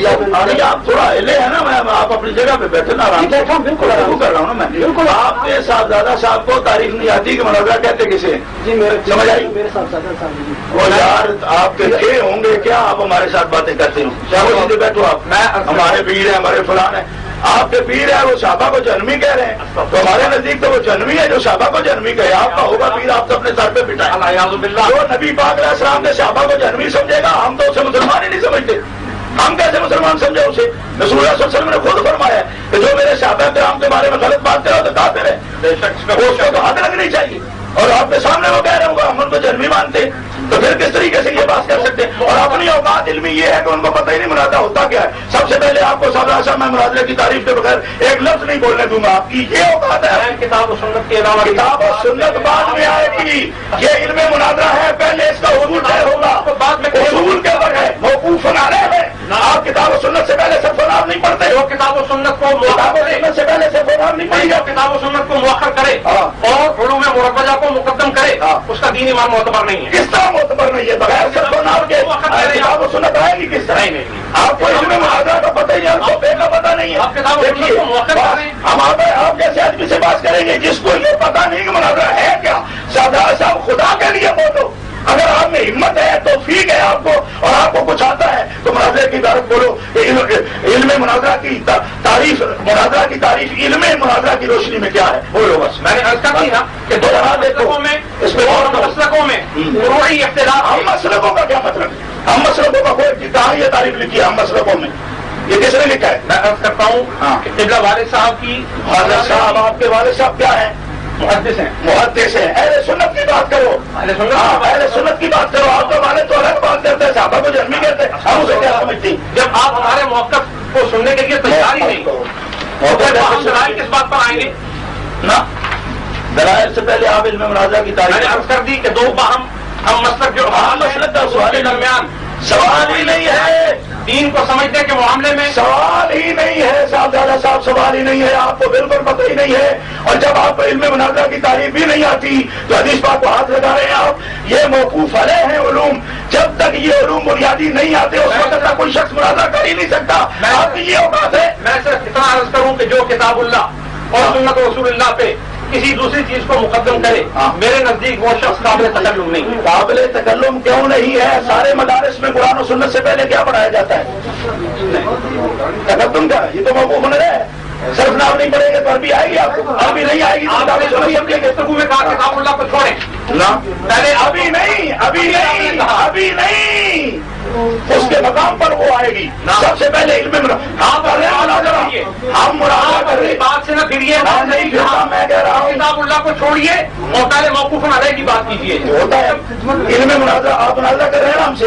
آپ تھوڑا ہلے ہیں نا, میں آپ اپنی جگہ پہ بیٹھے نا, بالکل کر رہا ہوں نا میں. بالکل آپ کے صاحبزادہ صاحب کو تعریف نہیں آتی کہ مناظرہ کہتے کسے؟ جی میرے سمجھ آئی؟ میرے صاحب وہ یار آپ کے تھے ہوں گے کیا آپ ہمارے ساتھ باتیں کرتے ہو؟ چاہو سیدھے بیٹھو آپ. میں ہمارے پیر ہیں, ہمارے فلان ہیں. آپ کے پیر ہے وہ صحابہ کو جہنمی کہہ رہے ہیں, تو ہمارے نزدیک تو وہ جہنمی ہے جو صحابہ کو جہنمی کہے. آپ کا ہوگا پیر, آپ تو اپنے سر پہ بٹھائیں. جو نبی پاک علیہ السلام کے صحابہ کو جہنمی سمجھے گا, ہم تو اسے مسلمان ہی نہیں سمجھتے. ہم کیسے مسلمان سمجھے اسے؟ رسول اللہ صلی اللہ علیہ وسلم نے خود فرمایا کہ جو میرے صحابہ کرام کے بارے میں غلط بات کرے تو کافر ہے, اس کو تو حد لگنی چاہیے. اور آپ کے سامنے وہ کہہ رہے ہوں گا ہم ان کو جہنمی مانتے, تو پھر کس طریقے سے یہ بات کر سکتے ہیں؟ اور اپنی اوقات علمی یہ ہے کہ ان کو پتہ ہی نہیں مناظرہ ہوتا کیا ہے. سب سے پہلے آپ کو صاحب میں مناظرے کی تعریف کے بغیر ایک لفظ نہیں بولنے دوں گا. آپ کی یہ اوقات ہے. کتاب و سنت کے علاوہ کتاب و سنت بعد میں آئے گی. یہ علم مناظرہ ہے, پہلے اس کا حضور طے ہوگا. بعد میں اصول کے بغیر موقوف نعرے ہیں. آپ کتاب و سنت سے پہلے صرف نام نہیں پڑھتے ہو. کتاب و سنت کو کتاب و سنت سے پہلے صرف نام نہیں پڑھیں گے. کتاب و سنت کو مؤخر کرے اور علوم مرکزہ کو مقدم کرے, اس کا دین ایمان معتبر نہیں ہے. کس طرح معتبر نہیں ہے؟ بغیر صرف نام کے کتاب و سنت آئے گی کس طرح؟ نہیں. آپ کو علم مناظرہ کا پتہ ہی ہے, آپ کو بے کا پتہ نہیں ہے. آپ کتاب و سنت کو مؤخر کریں. ہم آپ جیسے آدمی سے بات کریں گے جس کو یہ پتہ نہیں کہ مناظرہ ہے کیا. سادہ صاحب خدا کے لیے بولو. اگر آپ میں ہمت ہے تو ٹھیک ہے آپ کو, اور آپ کو کچھ آتا ہے تو مناظرے کی عبارت بولو. علم مناظرہ کی تعریف, مناظرہ کی تعریف علم مناظرہ کی روشنی میں کیا ہے بولو بس. میں نے عرض کر دی نا کہ دو مسلکوں میں اس میں اور مسلکوں میں فروعی اختلاف. ہم مسلکوں کا کیا مطلب ہے؟ ہم مسلکوں کا کوئی کہاں یہ تعریف لکھی ہے؟ ہم مسلکوں میں یہ کس نے لکھا ہے؟ میں عرض کرتا ہوں کہ قبلہ والد صاحب کی, والد صاحب آپ کے والد صاحب کیا ہیں؟ محدث ہیں. محدث ہیں. اہل سنت کی بات کرو. اہل سنت کی بات کرو. آپ کا والد تو الگ بات کرتے ہیں, صحابہ کو جہنمی کہتے ہیں, ہم اسے کیا سمجھتی؟ جب آپ ہمارے موقف کو سننے کے لیے تیار ہی نہیں ہم دلائل کس بات پر آئیں گے؟ نہ دلائل سے پہلے آپ علم مناظرہ کی میں نے تعریف عرض کر دی کہ دو باہم ہم مسلک جو مسلک کا سوال کے درمیان سوال ہی نہیں ہے. دین کو سمجھنے کے معاملے میں سوال ہی نہیں ہے صاحبزادہ صاحب, سوال ہی نہیں ہے. آپ کو بالکل پتہ ہی نہیں ہے. اور جب آپ کو علم مناظرہ کی تعریف بھی نہیں آتی تو حدیث پاک کو ہاتھ لگا رہے ہیں آپ. یہ موقوف علیہ ہیں علوم. جب تک یہ علوم بنیادی نہیں آتے اس وقت تک کوئی شخص مناظرہ کر ہی نہیں سکتا. آپ کی یہ اوقات ہے. میں صرف اتنا عرض کروں کہ جو کتاب اللہ اور سنت رسول اللہ پہ کسی دوسری چیز کو مقدم کرے, میرے نزدیک وہ شخص قابل تکلم نہیں ہے. قابل تکلم کیوں نہیں ہے؟ سارے مدارس میں قرآن و سنت سے پہلے کیا پڑھایا جاتا ہے؟ تقدم کا. یہ تو موقوف نہ ہے. صرف نام نہیں پڑھیں گے تو عربی آئے گی آپ کو. عربی نہیں آئے گی تو آپ نے کبھی اپنی گفتگو میں کہا کتاب اللہ کو چھوڑیں. پہلے ابھی نہیں, ابھی نہیں, ابھی نہیں. اس کے مقام پر وہ آئے گی. سب سے پہلے علم ہم مناظرہ کر رہے بات سے نہ پھریے. نہیں پھرتا, میں کہہ رہا ہوں کتاب اللہ کو چھوڑیے اور پہلے موقوف علیہ کی بات کیجیے. ہوتا ہے علم مناظرہ. آپ مناظرہ کر رہے ہیں نا ہم سے.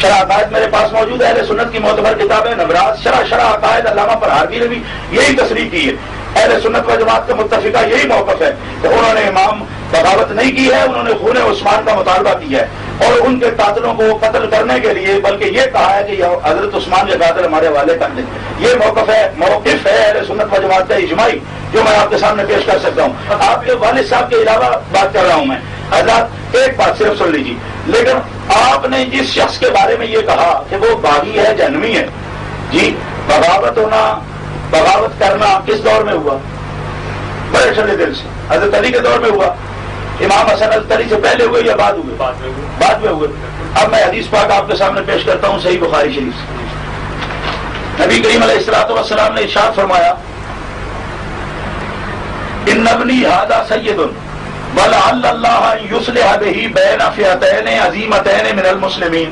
شرح عقائد میرے پاس موجود ہے، اہل سنت کی معتبر کتاب ہے نبراس شرح عقائد، علامہ فرحاوی نے بھی یہی تصریح کی ہے، اہل سنت و جماعت کا متفقہ یہی موقف ہے کہ انہوں نے امام بغاوت نہیں کی ہے، انہوں نے خون عثمان کا مطالبہ کیا ہے اور ان کے قاتلوں کو قتل کرنے کے لیے بلکہ یہ کہا ہے کہ حضرت عثمان کے قاتل ہمارے حوالے کر دیں۔ یہ موقف ہے اہل سنت و جماعت کا اجماعی جو میں آپ کے سامنے پیش کر سکتا ہوں۔ آپ کے والد صاحب کے علاوہ بات کر رہا ہوں میں، حضرات ایک بات صرف سن لیجیے، لیکن آپ نے جس شخص کے بارے میں یہ کہا کہ وہ باغی ہے، جہنمی ہے، جی بغاوت ہونا، بغاوت کرنا کس دور میں ہوا؟ بڑے ٹھنڈے دل سے حضرت علی کے دور میں ہوا، امام حسن حضرت علی سے پہلے ہوئے یا بعد ہوئے؟ بعد میں ہوئے۔ اب میں حدیث پاک آپ کے سامنے پیش کرتا ہوں صحیح بخاری شریف سے۔ نبی کریم علیہ الصلوۃ والسلام نے ارشاد فرمایا ان ابنی ھذا سید ولعل اللہ ان یصلح بہ بین فئتین عظیمتین من المسلمین۔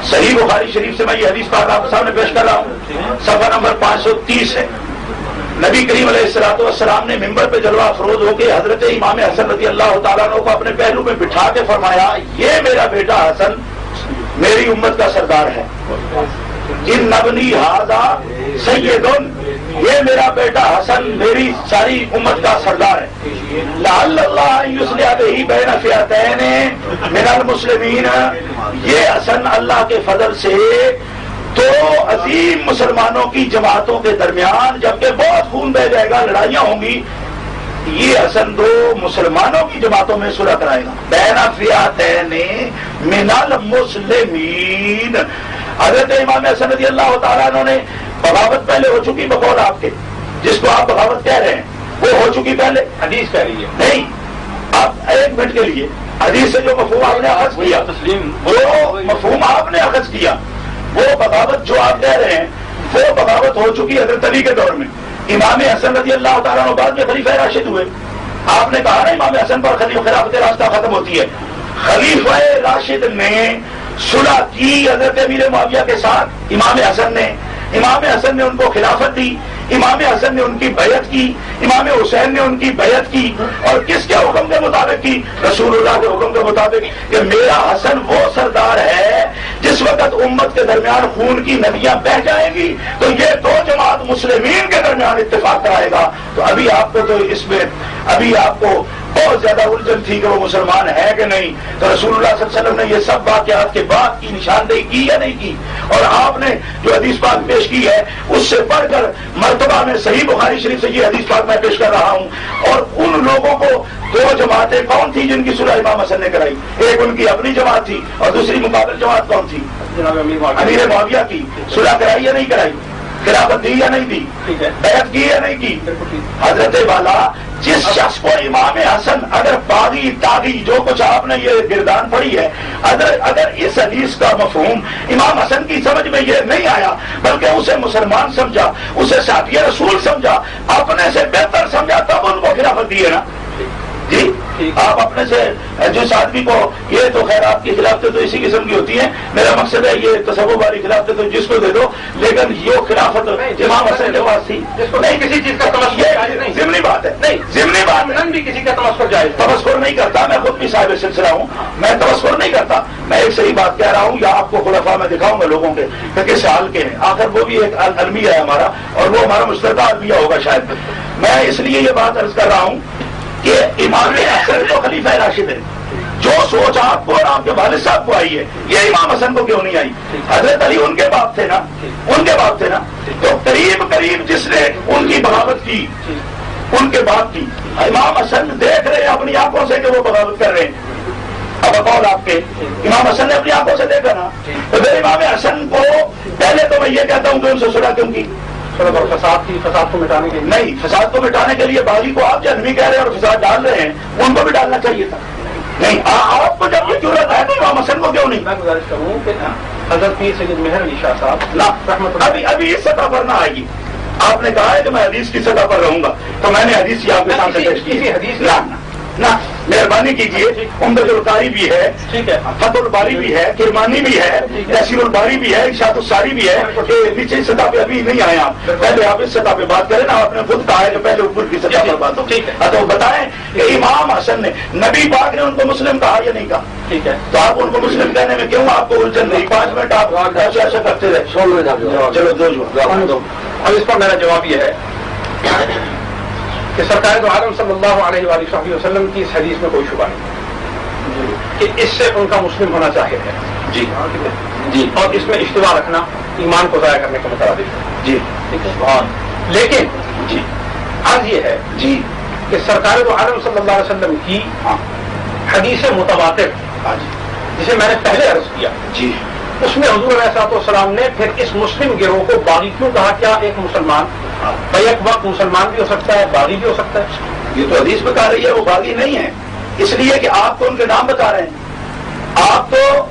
صحیح بخاری شریف سے میں یہ حدیث پاک آپ کے سامنے پیش کر رہا ہوں، صفحہ نمبر 530 ہے۔ نبی کریم علیہ الصلوۃ والسلام نے ممبر پہ جلوہ افروز ہو کے حضرت امام حسن رضی اللہ تعالیٰ عنہ کو اپنے پہلو میں بٹھا کے فرمایا یہ میرا بیٹا حسن میری امت کا سردار ہے، ان ابنی ھذا سید، یہ میرا بیٹا حسن میری ساری امت کا سردار ہے، لعل اللہ ان یصلح بہ بین فئتین من المسلمین، یہ حسن اللہ کے فضل سے دو عظیم مسلمانوں کی جماعتوں کے درمیان جبکہ بہت خون بہ جائے گا، لڑائیاں ہوں گی، یہ حسن دو مسلمانوں کی جماعتوں میں صلح کرائے گا، بین فئتین من المسلمین۔ حضرت امام حسن رضی اللہ تعالیٰ عنہ نے بغاوت پہلے ہو چکی بقول آپ کے، جس کو آپ بغاوت کہہ رہے ہیں وہ ہو چکی پہلے، حدیث کہہ رہی ہے نہیں، آپ ایک منٹ کے لیے حدیث سے جو مفہوم آپ نے اخذ کیا، جو مفہوم آپ نے اخذ کیا وہ بغاوت جو آپ کہہ رہے ہیں وہ بغاوت ہو چکی حضرت علی کے دور میں، امام حسن رضی اللہ تعالیٰ عنہ بعد میں خلیفہ راشد ہوئے، آپ نے کہا نا امام حسن پر خلافت راستہ ختم ہوتی ہے، خلیفہ راشد نے صلح کی حضرت امیر معاویہ کے ساتھ، امام حسن نے ان کو خلافت دی، امام حسن نے ان کی بیعت کی، امام حسین نے ان کی بیعت کی، اور کس کے حکم کے مطابق کی؟ رسول اللہ کے حکم کے مطابق کہ میرا حسن وہ سردار ہے جس وقت امت کے درمیان خون کی ندیاں بہہ جائیں گی تو یہ دو جماعت مسلمین کے درمیان اتفاق کرائے گا۔ تو ابھی آپ کو تو اس میں ابھی آپ کو بہت زیادہ الجھن تھی کہ وہ مسلمان ہے کہ نہیں، تو رسول اللہ صلی اللہ علیہ وسلم نے یہ سب واقعات کے بعد کی نشاندہی کی یا نہیں کی، اور آپ نے جو حدیث پاک پیش کی ہے اس سے بڑھ کر مرتبہ میں صحیح بخاری شریف سے یہ حدیث پاک میں پیش کر رہا ہوں، اور ان لوگوں کو دو جماعتیں کون تھی جن کی صلح امام حسن نے کرائی؟ ایک ان کی اپنی جماعت تھی اور دوسری مقابل جماعت کون تھی؟ امیر معاویہ کی۔ صلح کرائی یا نہیں کرائی؟ خلافت دی یا نہیں دی؟ بیعت کی یا نہیں کی؟ حضرت والا جس شخص کو امام حسن اگر باغی تاغی جو کچھ آپ نے یہ گردان پڑی ہے، اگر اس حدیث کا مفہوم امام حسن کی سمجھ میں یہ نہیں آیا بلکہ اسے مسلمان سمجھا، اسے ساتھی رسول سمجھا، اپنے سے بہتر سمجھا، تب ان کو خلافت دی ہے نا جی۔ آپ اپنے سے جس آدمی کو یہ تو خیر آپ کی خلافتیں تو اسی قسم کی ہوتی ہیں، میرا مقصد ہے یہ تصوف والی خلافتیں تو جس کو دے دو، لیکن یہ خلافت امام حسن کے پاس تھی نہیں، کسی چیز کا تمسکر ضمنی بات ہے، نہیں ضمنی بات ہے، بھی کسی کا تمسکر جائز تمسکر نہیں کرتا، میں خود بھی صاحب سلسلہ ہوں، میں تمسکر نہیں کرتا، میں ایک صحیح بات کہہ رہا ہوں، یا آپ کو خلفاء میں دکھاؤں گا لوگوں کے کہ کس حال کے ہیں، آخر وہ بھی ایک المیہ ہے ہمارا اور وہ ہمارا مشترکہ المیہ ہوگا شاید۔ میں اس لیے یہ بات عرض کر رہا ہوں کہ امام حسن تو خلیفہ راشد ہے، جو سوچ آپ کو اور آپ کے والد صاحب کو آئی ہے یہ امام حسن کو کیوں نہیں آئی؟ حضرت علی ان کے باپ تھے نا، ان کے باپ تھے نا، تو قریب جس نے ان کی بغاوت کی ان کے باپ کی، امام حسن دیکھ رہے ہیں اپنی آنکھوں سے کہ وہ بغاوت کر رہے ہیں، اب اقول آپ کے امام حسن نے اپنی آنکھوں سے دیکھا نا، تو پھر امام حسن کو پہلے تو میں یہ کہتا ہوں کہ ان سے صلح کیوں کی؟ فساد کو مٹانے کے لیے نہیں، فساد کو مٹانے کے لیے باغی کو آپ جہنمی کہہ رہے ہیں اور فساد ڈال رہے ہیں، ان کو بھی ڈالنا چاہیے تھا، نہیں آپ کو جب یہ ضرورت ہے تو امام حسن کو کیوں نہیں؟ میں گزارش کروں کہ حضرت پیر سید مہر علی شاہ صاحب نہ ابھی اس سطح پر نہ آئے گی، آپ نے کہا ہے کہ میں حدیث کی سطح پر رہوں گا، تو میں نے حدیث آپ کے سامنے پیش کی، حدیث نہ مہربانی کیجیے، عمدۃ القاری بھی ہے، ٹھیک ہے، فتح الباری بھی ہے، کرمانی بھی ہے، تحصیل الباری بھی ہے، ارشاد الساری بھی ہے. نیچے سطح پہ ابھی نہیں آئے آپ، پہلے آپ اس سطح پہ بات کریں نا. آپ نے خود کہا ہے کہ پہلے اوپر کی سطح پر بات ہو. تو بتائیں کہ امام حسن نے، نبی پاک نے ان کو مسلم کہا یا نہیں کہا؟ ٹھیک ہے، تو آپ ان کو مسلم کہنے میں کیوں آپ کو الجھن نہیں؟ 5 منٹ آپ ایسا کرتے رہے. چلو دو. اب اس پر میرا جواب یہ ہے کہ سرکار دو عالم صلی اللہ علیہ وآلہ وسلم کی اس حدیث میں کوئی شبہ نہیں کہ اس سے ان کا مسلم ہونا ظاہر ہے. جی جی، اور اس میں اشتباہ رکھنا ایمان کو ضائع کرنے کے مترادف ہے. جی ٹھیک ہے، لیکن جی عرض یہ ہے جی کہ سرکار دو عالم صلی اللہ علیہ وسلم کی حدیث متواتر جسے میں نے پہلے عرض کیا، جی اس میں حضور علیہ الصلوۃ والسلام نے پھر اس مسلم گروہ کو باغی کیوں کہا؟ کیا ایک مسلمان بیک وقت مسلمان بھی ہو سکتا ہے، باغی بھی ہو سکتا ہے؟ یہ تو حدیث بتا رہی ہے وہ باغی نہیں ہے، اس لیے کہ آپ کو ان کے نام بتا رہے ہیں. آپ تو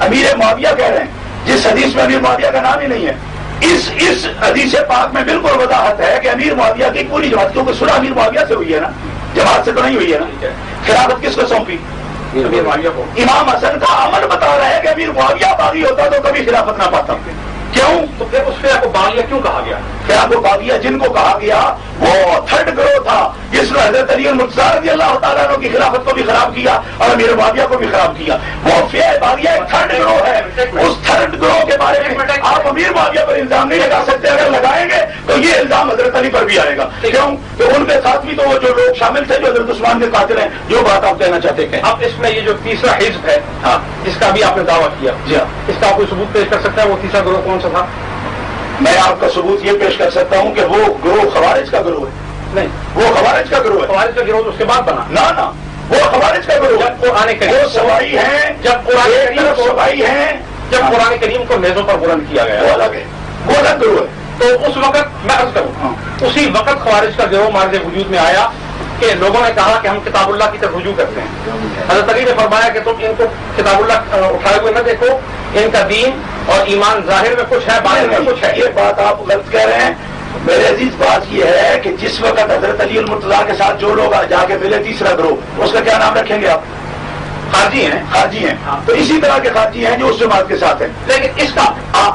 امیر معاویہ کہہ رہے ہیں جس حدیث میں امیر معاویہ کا نام ہی نہیں ہے. اس حدیث پاک میں بالکل وضاحت ہے کہ امیر معاویہ کی پوری جماعت، کیونکہ صلح امیر معاویہ سے ہوئی ہے نا، جماعت سے تو نہیں ہوئی ہے نا. خلافت کس کو سونپی؟ امیر معاویہ کو. امام حسن کا عمل بتا رہا ہے کہ امیر معاویہ باغی ہوتا تو کبھی خلافت نہ پاتا. کیوں؟ تو پھر اس فرقہ کو باغیہ کیوں کہا گیا؟ فرقہ باغیہ جن کو کہا گیا وہ تھرڈ گروہ تھا جس نے حضرت علی المرتضیٰ رضی اللہ تعالیٰ عنہ کی خلافت کو بھی خراب کیا اور امیر معاویہ کو بھی خراب کیا. وہ فرقہ باغیہ ایک تھرڈ گروہ ہے. اس تھرڈ گروہ کے بارے میں آپ امیر معاویہ پر الزام نہیں لگا سکتے. اگر لگائیں گے تو یہ الزام حضرت علی پر بھی آئے گا. کیوں کہ ان کے ساتھ بھی تو وہ جو لوگ شامل تھے جو حضرت عثمان کے قاتل ہیں. جو بات آپ کہنا چاہتے ہیں. اب اس میں یہ جو تیسرا حزب ہے جس کا بھی آپ نے دعویٰ کیا، جی ہاں، اس کا کوئی ثبوت پیش کر سکتا ہے؟ وہ تیسرا گروہ کون سا تھا؟ میں آپ کا ثبوت یہ پیش کر سکتا ہوں کہ وہ گروہ خوارج کا گروہ ہے. نہیں، وہ خوارج کا گروہ ہے. خوارج کا گروہ تو اس کے بعد بنا. نہ وہ خوارج کا گروہ جب قرآن کریم وہ سوائی ہیں، جب قرآن کریم کو سوائی ہیں، جب قرآن کریم کو نیزوں پر بلند کیا وہ گیا الگ ہے، وہ الگ گروہ ہے. تو اس وقت میں عرض کروں اسی وقت خوارج کا گروہ مارد وجود میں آیا کہ لوگوں نے کہا کہ ہم کتاب اللہ کی طرف رجوع کرتے ہیں. حضرت علی نے فرمایا کہ تم ان کو کتاب اللہ اٹھائے ہوئے نہ دیکھو، ان کا دین اور ایمان ظاہر میں کچھ ہے، باطن میں کچھ ہے. یہ بات آپ غلط کہہ رہے ہیں. میرے عزیز بات یہ ہے کہ جس وقت حضرت علی المرتضیٰ کے ساتھ جو لوگ جا کے ملے تیسرا گروہ، اس کا کیا نام رکھیں گے آپ؟ خارجی ہیں. خارجی ہیں. تو اسی طرح کے خارجی ہیں جو اس جماعت کے ساتھ ہیں. لیکن اس کا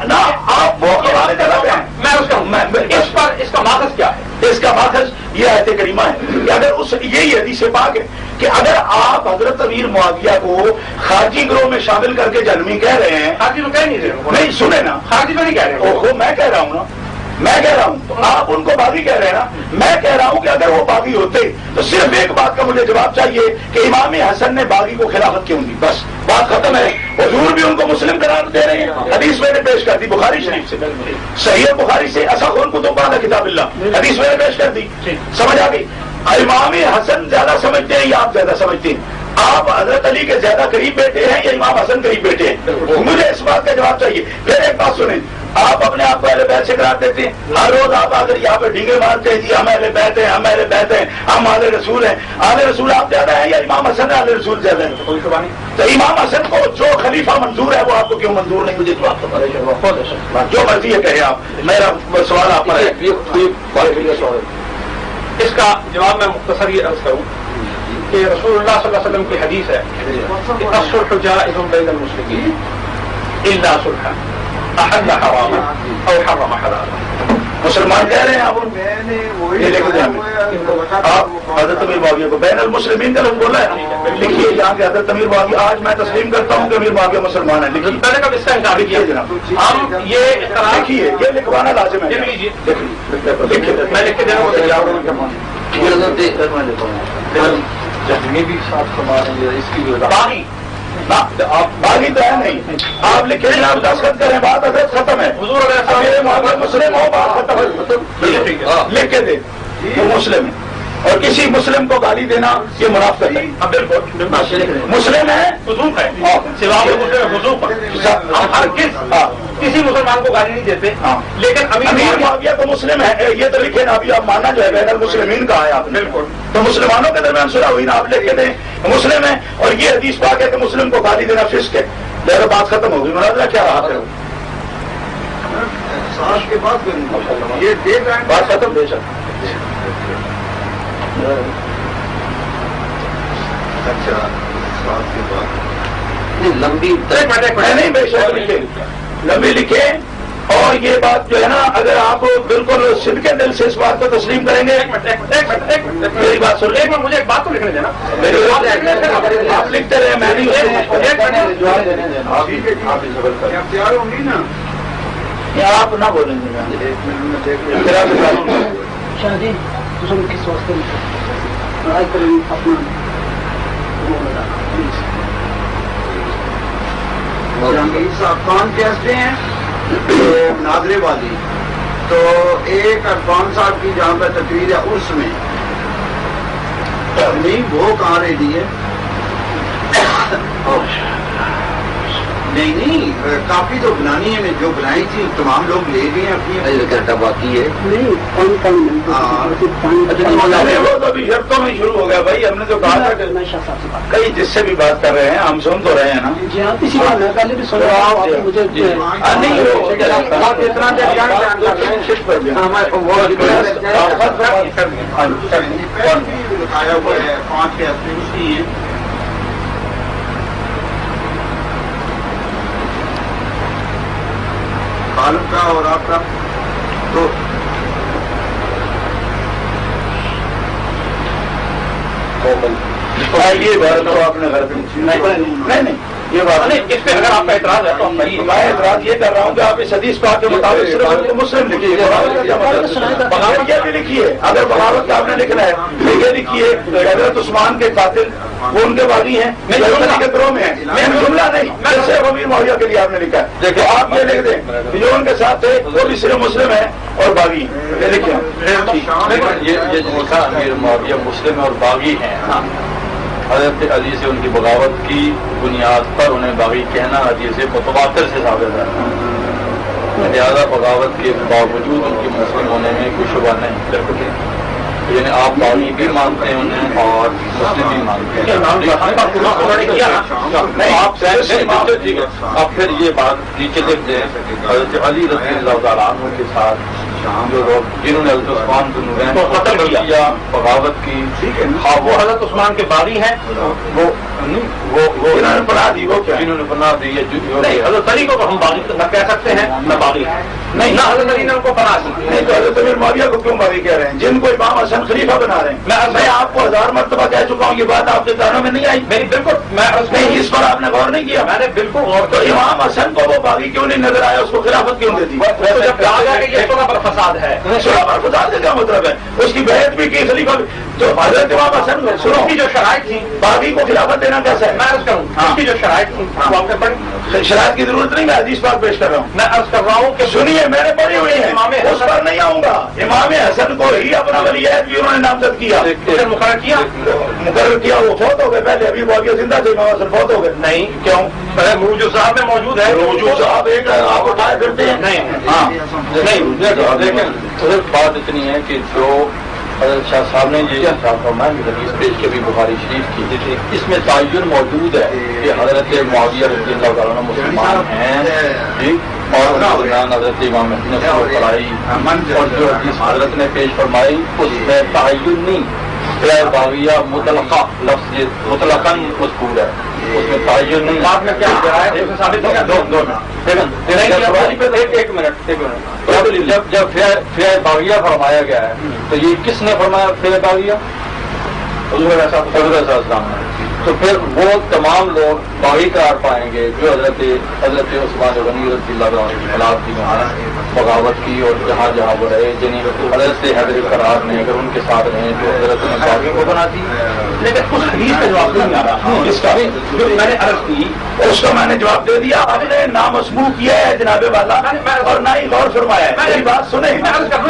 نہ آپ وہ خوارج الگ ہیں. میں اس کا اس کا ماخذ کیا ہے؟ اس کا ماخذ یہ آیت کریمہ ہے کہ اگر یہی حدیث پاک ہے کہ اگر آپ حضرت امیر معاویہ کو خارجی گروہ میں شامل کر کے جہنمی کہہ رہے ہیں. خارجی تو کہہ نہیں رہے. نہیں سنیں نا، خارجی تو نہیں کہہ رہے. میں کہہ رہا ہوں نا، میں کہہ رہا ہوں آپ ان کو باغی کہہ رہے ہیں نا. میں کہہ رہا ہوں کہ اگر وہ باغی ہوتے تو صرف ایک بات کا مجھے جواب چاہیے کہ امام حسن نے باغی کو خلافت کیوں دی. بس بات ختم ہے. حضور بھی ان کو مسلم قرار دے رہے ہیں. حدیث میں نے پیش کر دی بخاری شریف سے، صحیح بخاری سے، اصح الکتب بعد کتاب اللہ، حدیث میں نے پیش کر دی. سمجھ آ گئی؟ امام حسن زیادہ سمجھتے ہیں یا آپ زیادہ سمجھتے ہیں؟ آپ حضرت علی کے زیادہ قریب بیٹے ہیں یا امام حسن قریب بیٹے ہیں؟ مجھے اس بات کا جواب چاہیے. پھر ایک بات سنیں، آپ اپنے آپ کو اہل بیت سے قرار دیتے ہیں. ہر روز آپ اگر یہاں پہ ڈھیگے مارتے ہیں جی ہم اہل بیت ہیں، ہم اہل بیت ہیں، ہم اہل رسول ہیں. اہل رسول آپ زیادہ ہیں یا امام حسن اہل رسول زیادہ ہیں؟ کوئی شبہ نہیں. تو امام حسن کو جو خلیفہ منظور ہے وہ آپ کو کیوں منظور نہیں؟ مجھے تو آپ کو جو مرضی ہے کہے آپ. میرا سوال آپ پر ہے. اس کا جواب میں مختصر یہ عرض کروں کہ رسول اللہ صلی اللہ علیہ وسلم کی حدیث ہے کہ الصلح جائز بین المسلمین الا صلحا احل حراما او حرم حلالا. مسلمان کہہ رہے ہیں آپ حضرت امیر معاویہ کو بین المسلمین کا لفظ بولا ہے. لکھیے یہاں کے حضرت امیر معاویہ. آج میں تسلیم کرتا ہوں کہ امیر معاویہ مسلمان ہے. لکھیے پہلے کب اس کا انکار کیا جناب؟ ہم یہ لکھیے، یہ لکھوانا لازم ہے. لیجیے لکھیے میں لکھ کے دے رہا ہوں. باغی آپ باغی تو ہے نہیں. آپ لکھیں گے، آپ دستخط کریں، بات حضرت ختم ہے. حضور علیہ السلام مسلم ہو، بات ختم ہے. لکھ کے دے وہ مسلم ہے. اور کسی مسلم کو گالی دینا یہ منافقت ہے. بالکل مسلم ہے، فضوق ہے، سوا فضوق ہے. ہم ہر کسی مسلمان کو گالی نہیں دیتے. لیکن امیر معاویہ تو مسلم ہے. یہ تو لکھے نا. ابھی آپ ماننا جو ہے بین المسلمین کا ہے آپ. بالکل. تو مسلمانوں کے درمیان صلح ہوئی نا، آپ لکھ کے دیں مسلم ہے. اور یہ حدیث پاک ہے کہ مسلم کو گالی دینا فسق ہے. میرا بات ختم ہوگی. مناظرہ کیا رہا ہے؟ بات ختم. بے شک اچھا سوال کے بعد لمبی نہیں بے شک لکھے لمبی لکھے اور یہ بات جو ہے نا اگر آپ بالکل صدق کے دل سے اس بات کو تسلیم کریں گے میری بات سن ایک منٹ مجھے ایک بات تو لکھنے دینا. آپ لکھتے رہے میں نہیں تیار ہوں گی نا آپ نہ بولیں گے شادی کس واسطے اپنا جہانگیر صاحب کون کہتے ہیں ناظرے والی تو ایک عرفان صاحب کی جہاں پہ تقریر ہے اس میں نہیں وہ کہاں رہی ہے نہیں کافی تو بنانی ہے جو بنائی تھی تمام لوگ لے گئے اپنی گھنٹہ باقی ہے. وہ تو ابھی شرطوں میں شروع ہو گیا بھائی ہم نے تو کہا تھا کہ کئی جس سے بھی بات کر رہے ہیں ہم سن تو رہے ہیں نا جی ہاں اسی بات میں پہلے بھی سنا مجھے بتایا ہوا ہے 5 فیصلے اس کی ہیں خالق کا اور آپ کا تو یہ بات تو آپ نے غلط نہیں یہ بات نہیں. اس پہ اگر آپ کا اعتراض ہے تو میں اعتراض یہ کر رہا ہوں کہ آپ اس حدیث پاک کے مطابق صرف مسلم لکھیے بغاوت یہ بھی لکھیے اگر بغاوت کا آپ نے لکھنا ہے تو یہ لکھیے حضرت عثمان کے قاتل وہ ان کے باغی ہیں کے گروہ میں ہیں. میں جملہ نہیں میں امیر معاویہ کے لیے آپ نے لکھا ہے دیکھو آپ یہ لکھ دیں جو ان کے ساتھ تھے وہ بھی صرف مسلم ہیں اور باغی ہیں یہ لکھیں. یہ جو لکھا امیر معاویہ مسلم اور باغی ہیں حضرت علی سے ان کی بغاوت کی بنیاد پر انہیں باغی کہنا حدیث متواتر سے ثابت ہے. لہٰذا بغاوت کے باوجود ان کے مسلم ہونے میں کوئی شبہ نہیں. یعنی آپ باغی بھی مانتے ہیں انہیں اور مسلم بھی مانتے ہیں. آپ پھر یہ بات نیچے لکھ دیں حضرت علی رضی اللہ تعالیٰ عنہ کے ساتھ جو لوگ جنہوں نے حضرت عثمان کو قتل کیا بغاوت کی وہ حضرت عثمان کے باغی ہیں وہ پناہ دی وہ کیا جنہوں نے پناہ دی نہیں حضرت علی کو تو ہم باغی نہ کہہ سکتے ہیں نہ باغی نہیں نہ حضرت علی نے ان کو پناہ دی نہیں تو حضرت امیر معاویہ کو کیوں باغی کہہ رہے ہیں جن کو امام حسن خلیفہ بنا رہے ہیں. میں آپ کو 1000 مرتبہ کہہ چکا ہوں یہ بات آپ کے کانوں میں نہیں آئی. میری بالکل میں نہیں اس پر آپ نے غور نہیں کیا. میں نے بالکل غور تو امام حسن کو وہ باغی کیوں نہیں نظر آیا اس کو خلافت کیوں دے دی جب کہا گیا کہ یہ سولہ پر فساد ہے سولہ پر فساد کا کیا مطلب ہے اس کی بیعت بھی کی خلیفہ بھی تو حضرت امام حسن سنو کی جو شرائط تھی باغی کو خلافت دینا کیسا ہے. میں عرض کروں اس کی جو شرائط تھی وہ آپ نے پڑھی. شرائط کی ضرورت نہیں میں حدیث پاک پیش کر رہا ہوں. میں عرض کر رہا ہوں کہ سنیے میں نے پڑھی ہوئی ہے اس پر نہیں آؤں گا. امام حسن کو ہی اپنا ولی عہد بھی انہوں نے نامزد کیا مقرر کیا وہ فوت ہو گئے پہلے ابھی معاویہ زندہ تھے امام حسن فوت ہو گئے. نہیں کیوں موجود صاحب میں موجود ہے موجود صاحب ایک آپ اٹھائے پھرتے ہیں نہیں ہاں نہیں لیکن بات اتنی ہے کہ جو حضرت شاہ صاحب نے یہ فرمایا کہ حدیث پیش کے بھی بخاری شریف کی تھی اس میں تعین موجود ہے کہ حضرت معاویہ رضی اللہ تعالیٰ عنہ مسلمان ہیں جی اور حضرت امام پڑھائی اور جو حدیث حضرت نے پیش فرمائی اس میں تعین نہیں باغیہ مطلقہ لفظ مطلقاً مذکور ہے اس میں تعین نہیں. آپ نے کیا ثابت ہو گیا ایک منٹ جب فیع باغیہ فرمایا گیا ہے تو یہ کس نے فرمایا فیع باغیہ حضور السلام نے. تو پھر وہ تمام لوگ باغی قرار پائیں گے جو حضرت عثمان غنی رضی اللہ عنہ کے خلاف کی بغاوت کی اور جہاں جہاں وہ رہے جنہیں حضرت سے حیدر قرار نے اگر ان کے ساتھ رہے تو حضرت نے باغی کو بنا دی. لیکن اس حدیث کا جواب نہیں آ رہا اس کا جو میں نے عرض کی اس کا میں نے جواب دے دیا. آپ نے نامسموع کیا ہے جناب والا اور نہ ہی غور فرمایا ہے. میری بات سنیں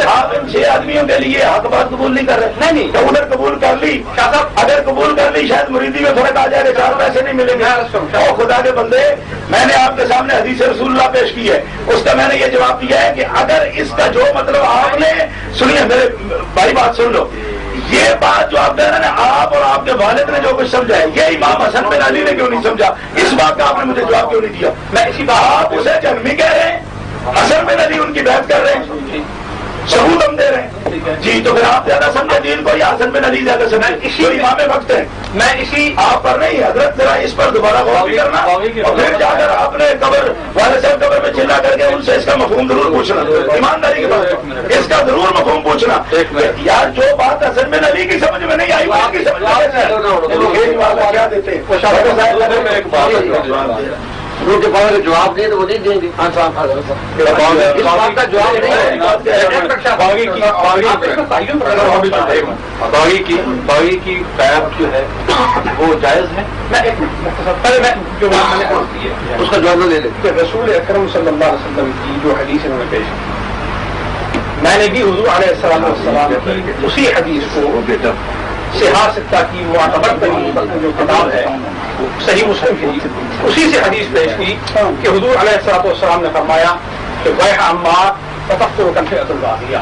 آپ ان 6 آدمیوں کے لیے حق بات قبول نہیں کر رہے. نہیں تو ادھر قبول کر لی اگر قبول کر لی شاید مریدی میں فرق آ جائے گا 4 پیسے نہیں ملیں گے. اور خدا کے بندے میں نے آپ کے سامنے حدیث رسول اللہ پیش کی ہے اس کا میں نے یہ جواب دیا ہے کہ اگر اس کا جو مطلب آپ نے سنیے میرے بھائی بات سن لو یہ بات جو آپ کہہ رہے ہیں آپ اور آپ کے والد نے جو کچھ سمجھا ہے یہ امام حسن بن علی نے کیوں نہیں سمجھا اس بات کا آپ نے مجھے جواب کیوں نہیں دیا. میں اسی بات آپ اسے جنمی کہہ رہے ہیں حسن بن علی ان کی بیعت کر رہے ہیں ثبوت ہم دے رہے ہیں جی. تو پھر آپ زیادہ سمجھے دین کو یا حسن بن علی زیادہ سمجھے؟ اسی امام وقت ہے. میں اسی آپ پر نہیں حضرت ذرا اس پر دوبارہ غور بھی کرنا اور پھر جا کر آپ نے قبر والد صاحب قبر میں چلا کر کے ان سے اس کا مفہوم ضرور پوچھنا, ایمانداری کے بعد اس کا ضرور مفہوم پوچھنا. یار جو بات حسن بن علی کی سمجھ میں نہیں آئی وہ کی سمجھ میں کیا دیتے ہیں ان کے پاس جواب دیں تو وہ نہیں دیں گے. اس بات کا جواب نہیں باغی کی بیعت جو ہے وہ جائز ہے. پہلے میں جو بات میں نے عرض کی ہے اس کا جواب نہ لے لیں. رسول اکرم صلی اللہ علیہ وسلم کی جو حدیث انہوں نے پیش کی, میں نے بھی حضور علیہ السلام کی اسی حدیث کو صحاح ستہ کی معتبر ترین جو کتاب ہے صحیح مسلم کی, اسی سے حدیث پیش کی کہ حضور علیہ السلام نے فرمایا کہ ویح عمار فتقتل الفئۃ الباغیہ.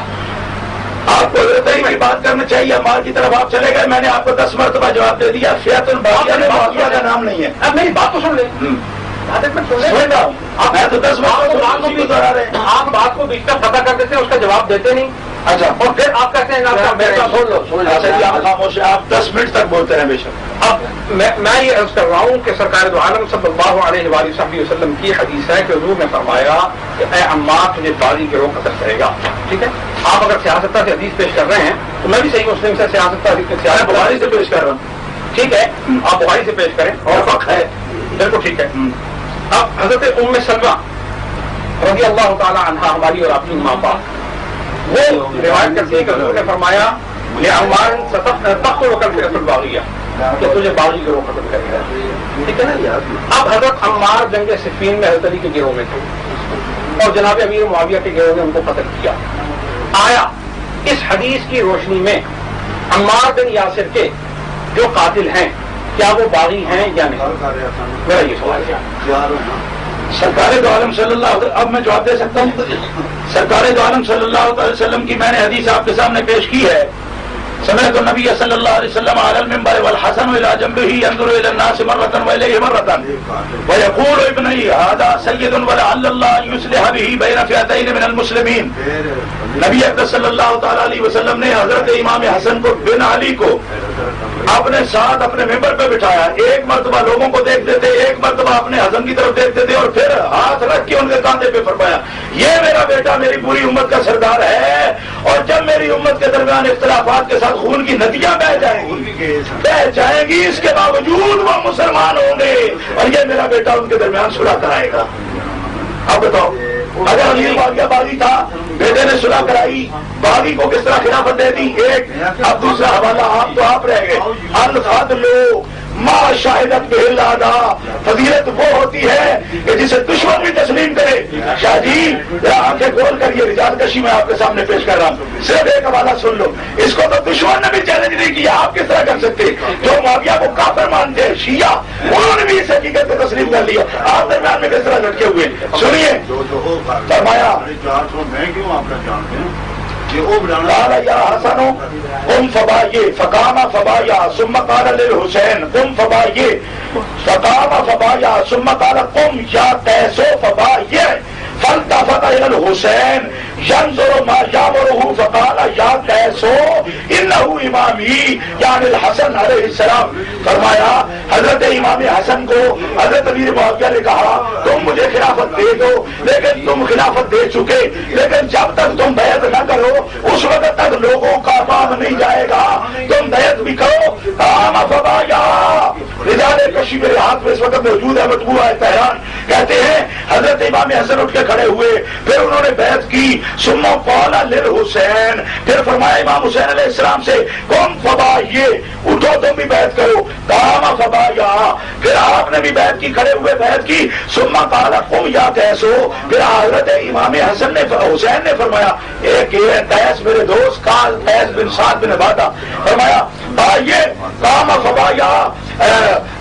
آپ کو کی بات کرنا چاہیے. عمار کی طرف آپ چلے گئے, میں نے آپ کو 10 مرتبہ جواب دے دیا. فئۃ الباغیہ میں باغیہ کا نام نہیں ہے. اب میری بات تو سن لیں, میں تو 10 آپ بات کو بیچ کا پتہ کر دیتے ہیں, اس کا جواب دیتے نہیں. اچھا, اور پھر آپ کہتے ہیں آپ خاموش, آپ 10 منٹ تک بولتے ہیں بے شک. اب میں یہ عرض کر رہا ہوں کہ سرکار دو عالم صلی اللہ علیہ وآلہ وسلم کی حدیث ہے کہ حضور نے فرمایا کہ اے عمار تجھے باغی گروہ قتل کرے گا. ٹھیک ہے, آپ اگر سیاستہ سے حدیث پیش کر رہے ہیں تو میں بھی صحیح مسلم سے سیاستہ بخاری سے پیش کر رہا ہوں. ٹھیک ہے, آپ بخاری سے پیش کریں اور وقت ہے بالکل ٹھیک ہے. اب حضرت ام سلمہ رضی اللہ تعالی عنہا ہماری اور اپنی ماں باپ وہ روایت کرتی ہے کہ حضور نے فرمایا یہ عمار تقتل الفئۃ الباغیہ کہ تجھے باغی گروہ قتل کرے گا. ٹھیک ہے نا. اب حضرت عمار جنگ صفین میں حضرت علی کے گروہ میں تھے اور جناب امیر معاویہ کے گروہ نے ان کو قتل کیا. آیا اس حدیث کی روشنی میں عمار بن یاسر کے جو قاتل ہیں کیا وہ باغی ہیں یا نہیں؟ میرا یہ سوال ہے. سرکار دو عالم صلی اللہ علیہ وسلم, اب میں جواب دے سکتا ہوں. سرکار دو عالم صلی اللہ علیہ وسلم کی میں نے حدیث آپ کے سامنے پیش کی ہے. سمعت النبی صلی اللہ علیہ وسلم على المنبر والحسن الى جنبه ينظر الى الناس مرة واليه مرة ويقول ابني هذا سيد ولعل الله يصلح به بين فئتين من المسلمين. نبی اکرم صلی اللہ تعالی علیہ وسلم نے حضرت امام حسن کو بن علی کو اپنے ساتھ اپنے ممبر پہ بٹھایا. ایک مرتبہ لوگوں کو دیکھتے تھے, ایک مرتبہ اپنے حسن کی طرف دیکھتے تھے اور پھر ہاتھ رکھ کے ان کے کاندھے پہ فرمایا یہ میرا بیٹا میری پوری امت کا سردار ہے, اور جب میری امت کے درمیان اختلافات کے ساتھ خون کی ندیاں بہ جائیں گی اس کے باوجود وہ مسلمان ہوں گے اور یہ میرا بیٹا ان کے درمیان صلح کرائے گا. اب بتاؤ اگر امیر معاویہ باغی تھا, بیٹے نے صلح کرائی, باغی کو کس طرح خلافت دے دی. ایک اب دوسرا حوالہ آپ تو آپ رہ گئے. الفضل ما شاہدت بہ الاعداء, فضیلت وہ ہوتی ہے کہ جسے دشمن بھی تسلیم کرے. شاہ جی آنکھیں کھول کر یہ رجال کشی میں آپ کے سامنے پیش کر رہا ہوں, صرف ایک حوالہ سن لو. اس کو تو دشمن نے بھی چیلنج نہیں کیا, آپ کس طرح کر سکتے؟ جو معاویہ کو کافر مانتے ہیں شیعہ, انہوں نے بھی اس حقیقت کو تسلیم کر لیا. آپ درمیان میں کس طرح لٹکے ہوئے. سنیے فرمایا قال یا حسن قم فبایع فقام فبایع ثم قال للحسین قم فبایع فقام فبایع ثم قال قم یا قیس فبایع فالتفت الى الحسین ينظر ما يامره فقال یا قیس انه امامی یعنی الحسن علیہ السلام. فرمایا حضرت امام حسن کو حضرت امیر معاویہ نے کہا تم مجھے خلافت دے دو, لیکن تم خلافت دے چکے, لیکن جب تک تم بیعت نہ کرو اس وقت تک لوگوں کا کام نہیں جائے گا, تم بیعت بھی کرو. قام فبایع, رجال کشی میرے ہاتھ میں اس وقت موجود ہے, مطبوع ہے تہران. کہتے ہیں حضرت امام حسن اٹھ کے کھڑے ہوئے, پھر انہوں نے بیعت کی. ثم قال للحسین, پھر فرمایا امام حسین علیہ السلام سے قم فبایع, اٹھو تم بھی بیعت کرو. قام فبایع, پھر آپ نے بھی بیعت کی, کھڑے ہوئے بیعت کی. ثم قال قم یا قیس, پھر حضرت امام حسن نے حسین نے فرمایا ایک یہ قیس میرے دوست کال قیس بن سعد بن عبادہ, فرمایا بایع قام فبایع,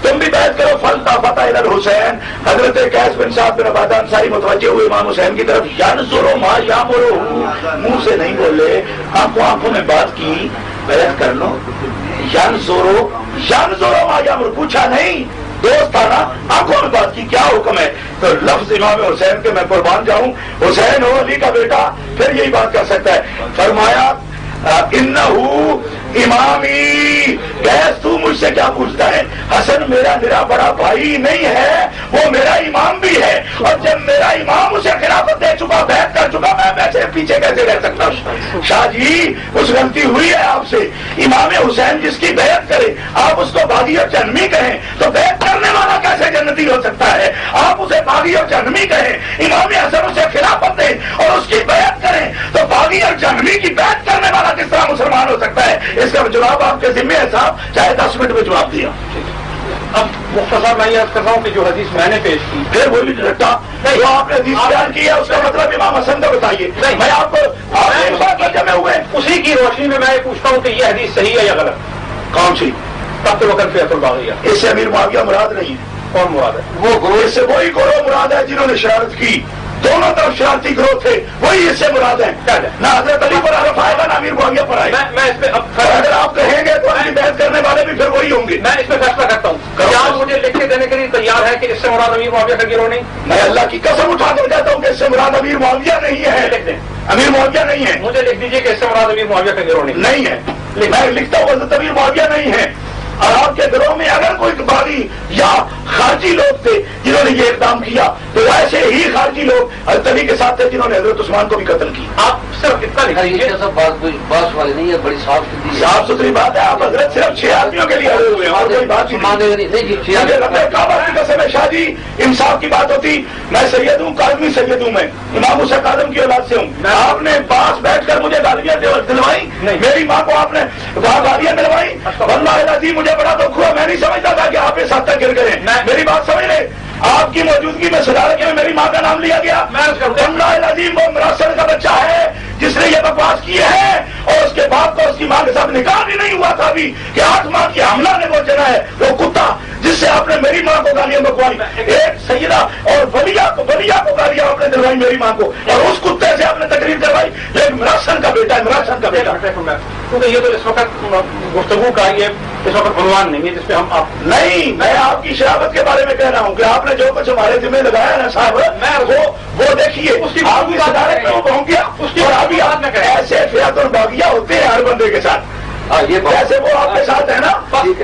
تم بھی بیعت کرو. فالتفت الى الحسین, حضرت قیس بن سعد بن عبادہ انصاری متوجہ ہوئے امام حسین کی طرف. ینظر ما یامرہ, منہ سے نہیں بولے, آنکھوں میں بات کی, بیعت کر لو. ینظر ما یامرہ, پوچھا نہیں دوست تھا نا، آنکھوں میں بات کی کیا حکم ہے؟ تو لفظ امام حسین کے میں قربان جاؤں، حسین ہو علی کا بیٹا، پھر یہی بات کر سکتا ہے۔ فرمایا انہو امامی، گیس تو مجھ سے کیا پوچھتا ہے؟ حسن میرا بڑا بھائی نہیں ہے، وہ میرا امام بھی ہے، اور جب میرا امام اسے خلافت دے چکا، بیعت کر چکا، میں ویسے پیچھے کیسے رہ سکتا ہوں؟ شاہ جی کچھ غلطی ہوئی ہے آپ سے۔ امام حسین جس کی بیعت کرے آپ اس کو باغی اور جہنمی کہیں تو بیعت کرنے والا کیسے جنتی ہو سکتا ہے؟ آپ اسے باغی اور جہنمی کہیں، امام حسن اسے خلافت دے اور اس کی بیعت کریں تو باغی اور جہنمی کی بیعت کرنے والا کس طرح مسلمان ہو سکتا ہے؟ اس کا جواب آپ کے ذمہ ہے صاحب، چاہے 10 منٹ میں جواب دیا۔ اب مختصر میں یہ عرض کر رہا ہوں کہ جو حدیث میں نے پیش کی، پھر وہی رٹا جو آپ نے حدیث بیان کی ہے اس کا مطلب امام حسن کا بتائیے۔ میں آپ کو ایک بات پر جمع ہوئے، اسی کی روشنی میں یہ پوچھتا ہوں کہ یہ حدیث صحیح ہے یا غلط؟ کون سی؟ تب تو وقت فیت الباغیہ، اس سے امیر معاویہ مراد نہیں ہے۔ کون مراد ہے؟ وہ گروہ، اس سے وہی گروہ مراد ہے جنہوں نے شرارت کی، دونوں طرف شرارتی گروہ تھے، وہی اس سے مراد ہے۔ نہ حضرت علی پر عرف آئے گا نہ امیر معاویہ پر آئے گا۔ میں اس پہ اگر آپ کہیں گے تو اپنی بحث کرنے والے بھی پھر وہی ہوں گے۔ میں اس پہ فیصلہ کرتا ہوں، کیا آپ مجھے لکھ کے دینے کے لیے تیار ہے کہ اس سے مراد امیر معاویہ کا گروہ نہیں؟ میں اللہ کی قسم اٹھا کر کہتا ہوں کہ اس سے مراد امیر معاویہ نہیں ہے، لکھ دیں، امیر معاویہ نہیں ہے، مجھے لکھ دیجیے کہ اس سے مراد امیر معاویہ کا گروہ نہیں ہے۔ میں لکھتا ہوں حضرت امیر معاویہ نہیں ہے۔ اور آپ کے گروہ میں اگر کوئی باغی یا خارجی لوگ تھے جنہوں نے یہ اقدام کیا تو ایسے ہی خارجی لوگ حضرت علی کے ساتھ تھے جنہوں نے حضرت عثمان کو بھی قتل کیا۔ آپ صرف اتنا لکھ دیجیے، یہ سب بات کوئی باس والی نہیں ہے، بڑی صاف ستھری صاف ستھری بات ہے۔ آپ حضرت صرف 6 آدمیوں کے لیے اڑے ہوئے ہیں اور کوئی بات ہی نہیں۔ مجھے رب کعبہ کی قسم ہے شاہ جی، انصاف کی بات ہوتی، میں سید ہوں، کاظمی سید ہوں، میں امام حسین کاظم کی اولاد سے ہوں۔ آپ نے پاس بیٹھ کر مجھے گالیاں دلوائی، میری ماں کو آپ نے وہاں گالیاں دلوائی، واللہ العظیم مجھے بڑا دکھ ہوا، میں نہیں سمجھتا تھا کہ آپ اس حد تک گر گئے۔ میری بات سمجھ لیں، آپ کی موجودگی میں صدارت میں میری ماں کا نام لیا گیا۔ واللہ العظیم وہ مراسل کا بچہ ہے جس نے یہ بکواس کی ہے، اور اس کے باپ کو اس کی ماں کے ساتھ نکاح بھی نہیں ہوا تھا ابھی کہ 8 ماہ کی حملہ نے وہ چنا ہے، وہ کتا جس سے آپ نے میری ماں کو گالیاں بکوائی، ایک سیدہ اور ولیہ کو گالیاں آپ نے دلوائی میری ماں کو، اور اس کتے سے آپ نے تقریر کروائی۔ ایک مراسل کا بیٹا ہے، مراسل کا بیٹا۔ کیونکہ یہ تو اس وقت گفتگو کا یہ اس وقت عنوان نہیں ہے جس پہ ہم آپ نہیں، میں آپ کی شرافت کے بارے میں کہہ رہا ہوں کہ آپ نے جو کچھ ہمارے ذمہ لگایا نا صاحب، وہ دیکھیے اس کی آپ کی صدارت میں وہ پہنچ گیا، اور ابھی آپ نے ایسے فیات اور باغیہ ہوتے ہیں ہر بندے کے ساتھ، جیسے وہ آپ کے ساتھ ہے نا،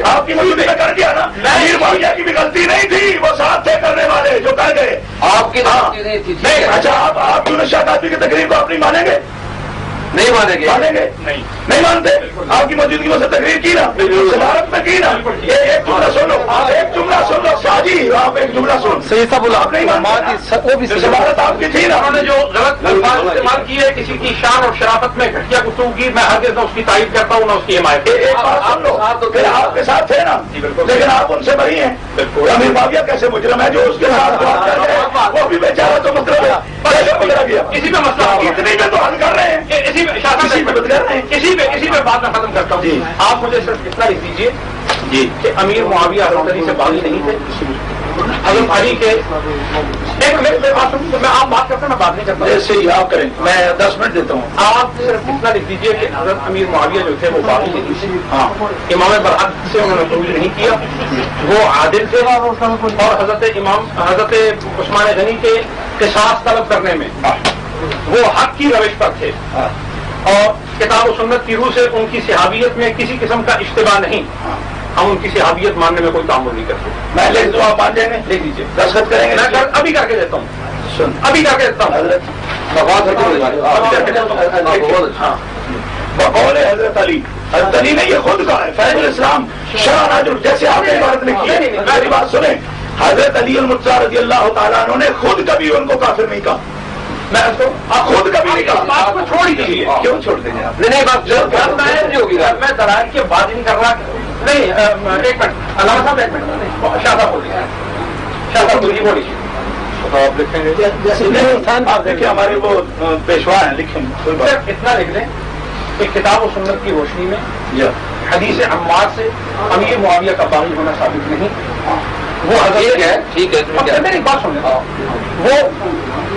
آپ کی موجودگی میں کر دیا نا۔ امیر معاویہ کی بھی غلطی نہیں تھی، وہ ساتھ تھے کرنے والے جو کر گئے۔ آپ کی غلطی نہیں تھی۔ اچھا آپ یونس شاہ قادری کی تقریر کو آپ نہیں مانیں گے؟ نہیں مانیں گے؟ نہیں مانتے؟ آپ کی موجودگی میں سے تقریر کی نا، صدارت میں کی نا۔ ایک جملہ سن لو، آپ ایک جملہ سن لو شاہ جی، آپ ایک جملہ سن۔ صحیح صاحب بولا آپ نہیں مانتے؟ وہ بھی صدارت آپ کی تھی نا۔ انہوں نے جو غلط الفاظ استعمال کیے کسی کی شان اور شرافت میں گھٹیا گفتگو کی، میں ہرگز نہ اس کی تعریف کرتا ہوں نہ اس کی حمایت۔ ایک بات سن لو، پھر آپ کے ساتھ تھے نا، لیکن آپ ان سے بری ہیں۔ امیر معاویہ کیسے مجرم ہے جو اس کے ساتھ بات کر رہے ہیں، وہ بھی بیچارہ تو مطلب ہے کیسے پکڑا گیا؟ اسی پہ مسئلہ اتنی میں تو حل کر رہے ہیں، اسی پہ اسی پہ بات میں ختم کرتا ہوں۔ آپ مجھے صرف اتنا لکھ دیجیے جی کہ امیر معاویہ حضرت علی سے باغی نہیں تھے، حضرت علی کے میں آپ بات کرتا ہوں، میں بات نہیں کرتا، جیسے ہی آپ کریں میں 10 منٹ دیتا ہوں۔ آپ صرف اتنا لکھ دیجیے کہ حضرت امیر معاویہ جو تھے وہ باغی نہیں تھے، ہاں امام برحق سے انہوں نے خروج نہیں کیا، وہ عادل تھے، اور حضرت عثمان غنی کے قصاص طلب کرنے میں وہ حق کی روش پر تھے، اور کتاب و سنت کی روح سے ان کی صحابیت میں کسی قسم کا اشتباہ نہیں، ہم ان کی صحابیت ماننے میں کوئی تعامل نہیں کرتے۔ میں لکھ دوں، آپ مان جائیں گے؟ لکھ دیجیے، دستخط کریں گے؟ میں ابھی کر کے دیتا ہوں، سن ابھی کر کے دیتا ہوں۔ بقول حضرت علی، حضرت علی نے یہ خود کہا ہے، فیض الاسلام شرح ناجر، جیسے آپ نے عبارت لکھی ہے، میری بات سنیں، حضرت علی المرتضیٰ رضی اللہ تعالیٰ عنہ نے خود کبھی ان کو کافر نہیں کہا، میں خود کبھی نہیں کہا۔ بات کو چھوڑ ہی دیجیے، کیوں چھوڑ دیں گے آپ؟ نہیں بات میں دلائل کی بات نہیں کر رہا، نہیں ایک منٹ علامہ صاحب، ایک منٹ شاہ صاحب بولیے، شاہ صاحب بولیے، آپ لکھیں گے جیسے آپ دیکھیں ہمارے وہ پیشوا ہیں، لکھیں کوئی بات صرف اتنا لکھ لیں کہ کتاب و سنت کی روشنی میں حدیث عمار سے امیر معاویہ کا باغی ہونا ثابت نہیں، وہ ٹھیک ہے میری بات سن لیں، وہ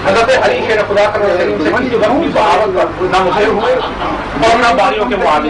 حضرت علی شیر خدا کا کریم سے کسی وقت کی بغاوت پر نہ مصر ہوئے اور نہ باغیوں کے معاون،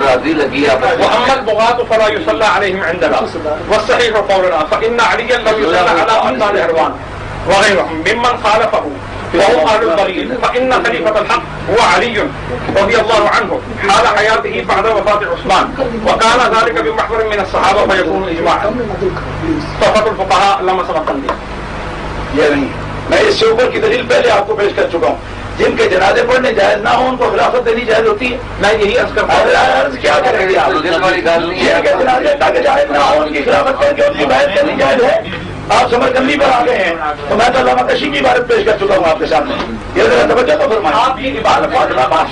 برازیل لگی ہے وأما البغاة فلا يصلى عليهم عندنا والصحيح قولنا فإن عليا لم يصلى على أبطال نهروان وغيرهم ممن خالفه وهو أهل الضليل، فإن خليفة الحق هو علي رضي الله عنه حال حياته بعد وفاة عثمان، وكان ذلك بمحضر من الصحابة فيكون إجماعا. صفة الفقهاء لما سبقني. یہ نہیں، میں اس سے اوپر کی دلیل پہلے آپ کو پیش کر چکا ہوں. جن کے جنازے پڑھنے جائز نہ ہو ان کو خلافت دینی جائز ہوتی ہے. میں یہی عرض کرتا ہوں، عرض کیا کریں گے آپ؟ جن کے جنازے تک جائز نہ ہو ان کی خلافت کر کے ان کی بیعت کرنی جائز ہے. آپ سمجھ گندی پر آ گئے ہیں تو میں تو علامہ کشی کی عبارت پیش کر چکا ہوں آپ کے سامنے. یہ ذرا توجہ تو فرمائیں. آپ کی عبارت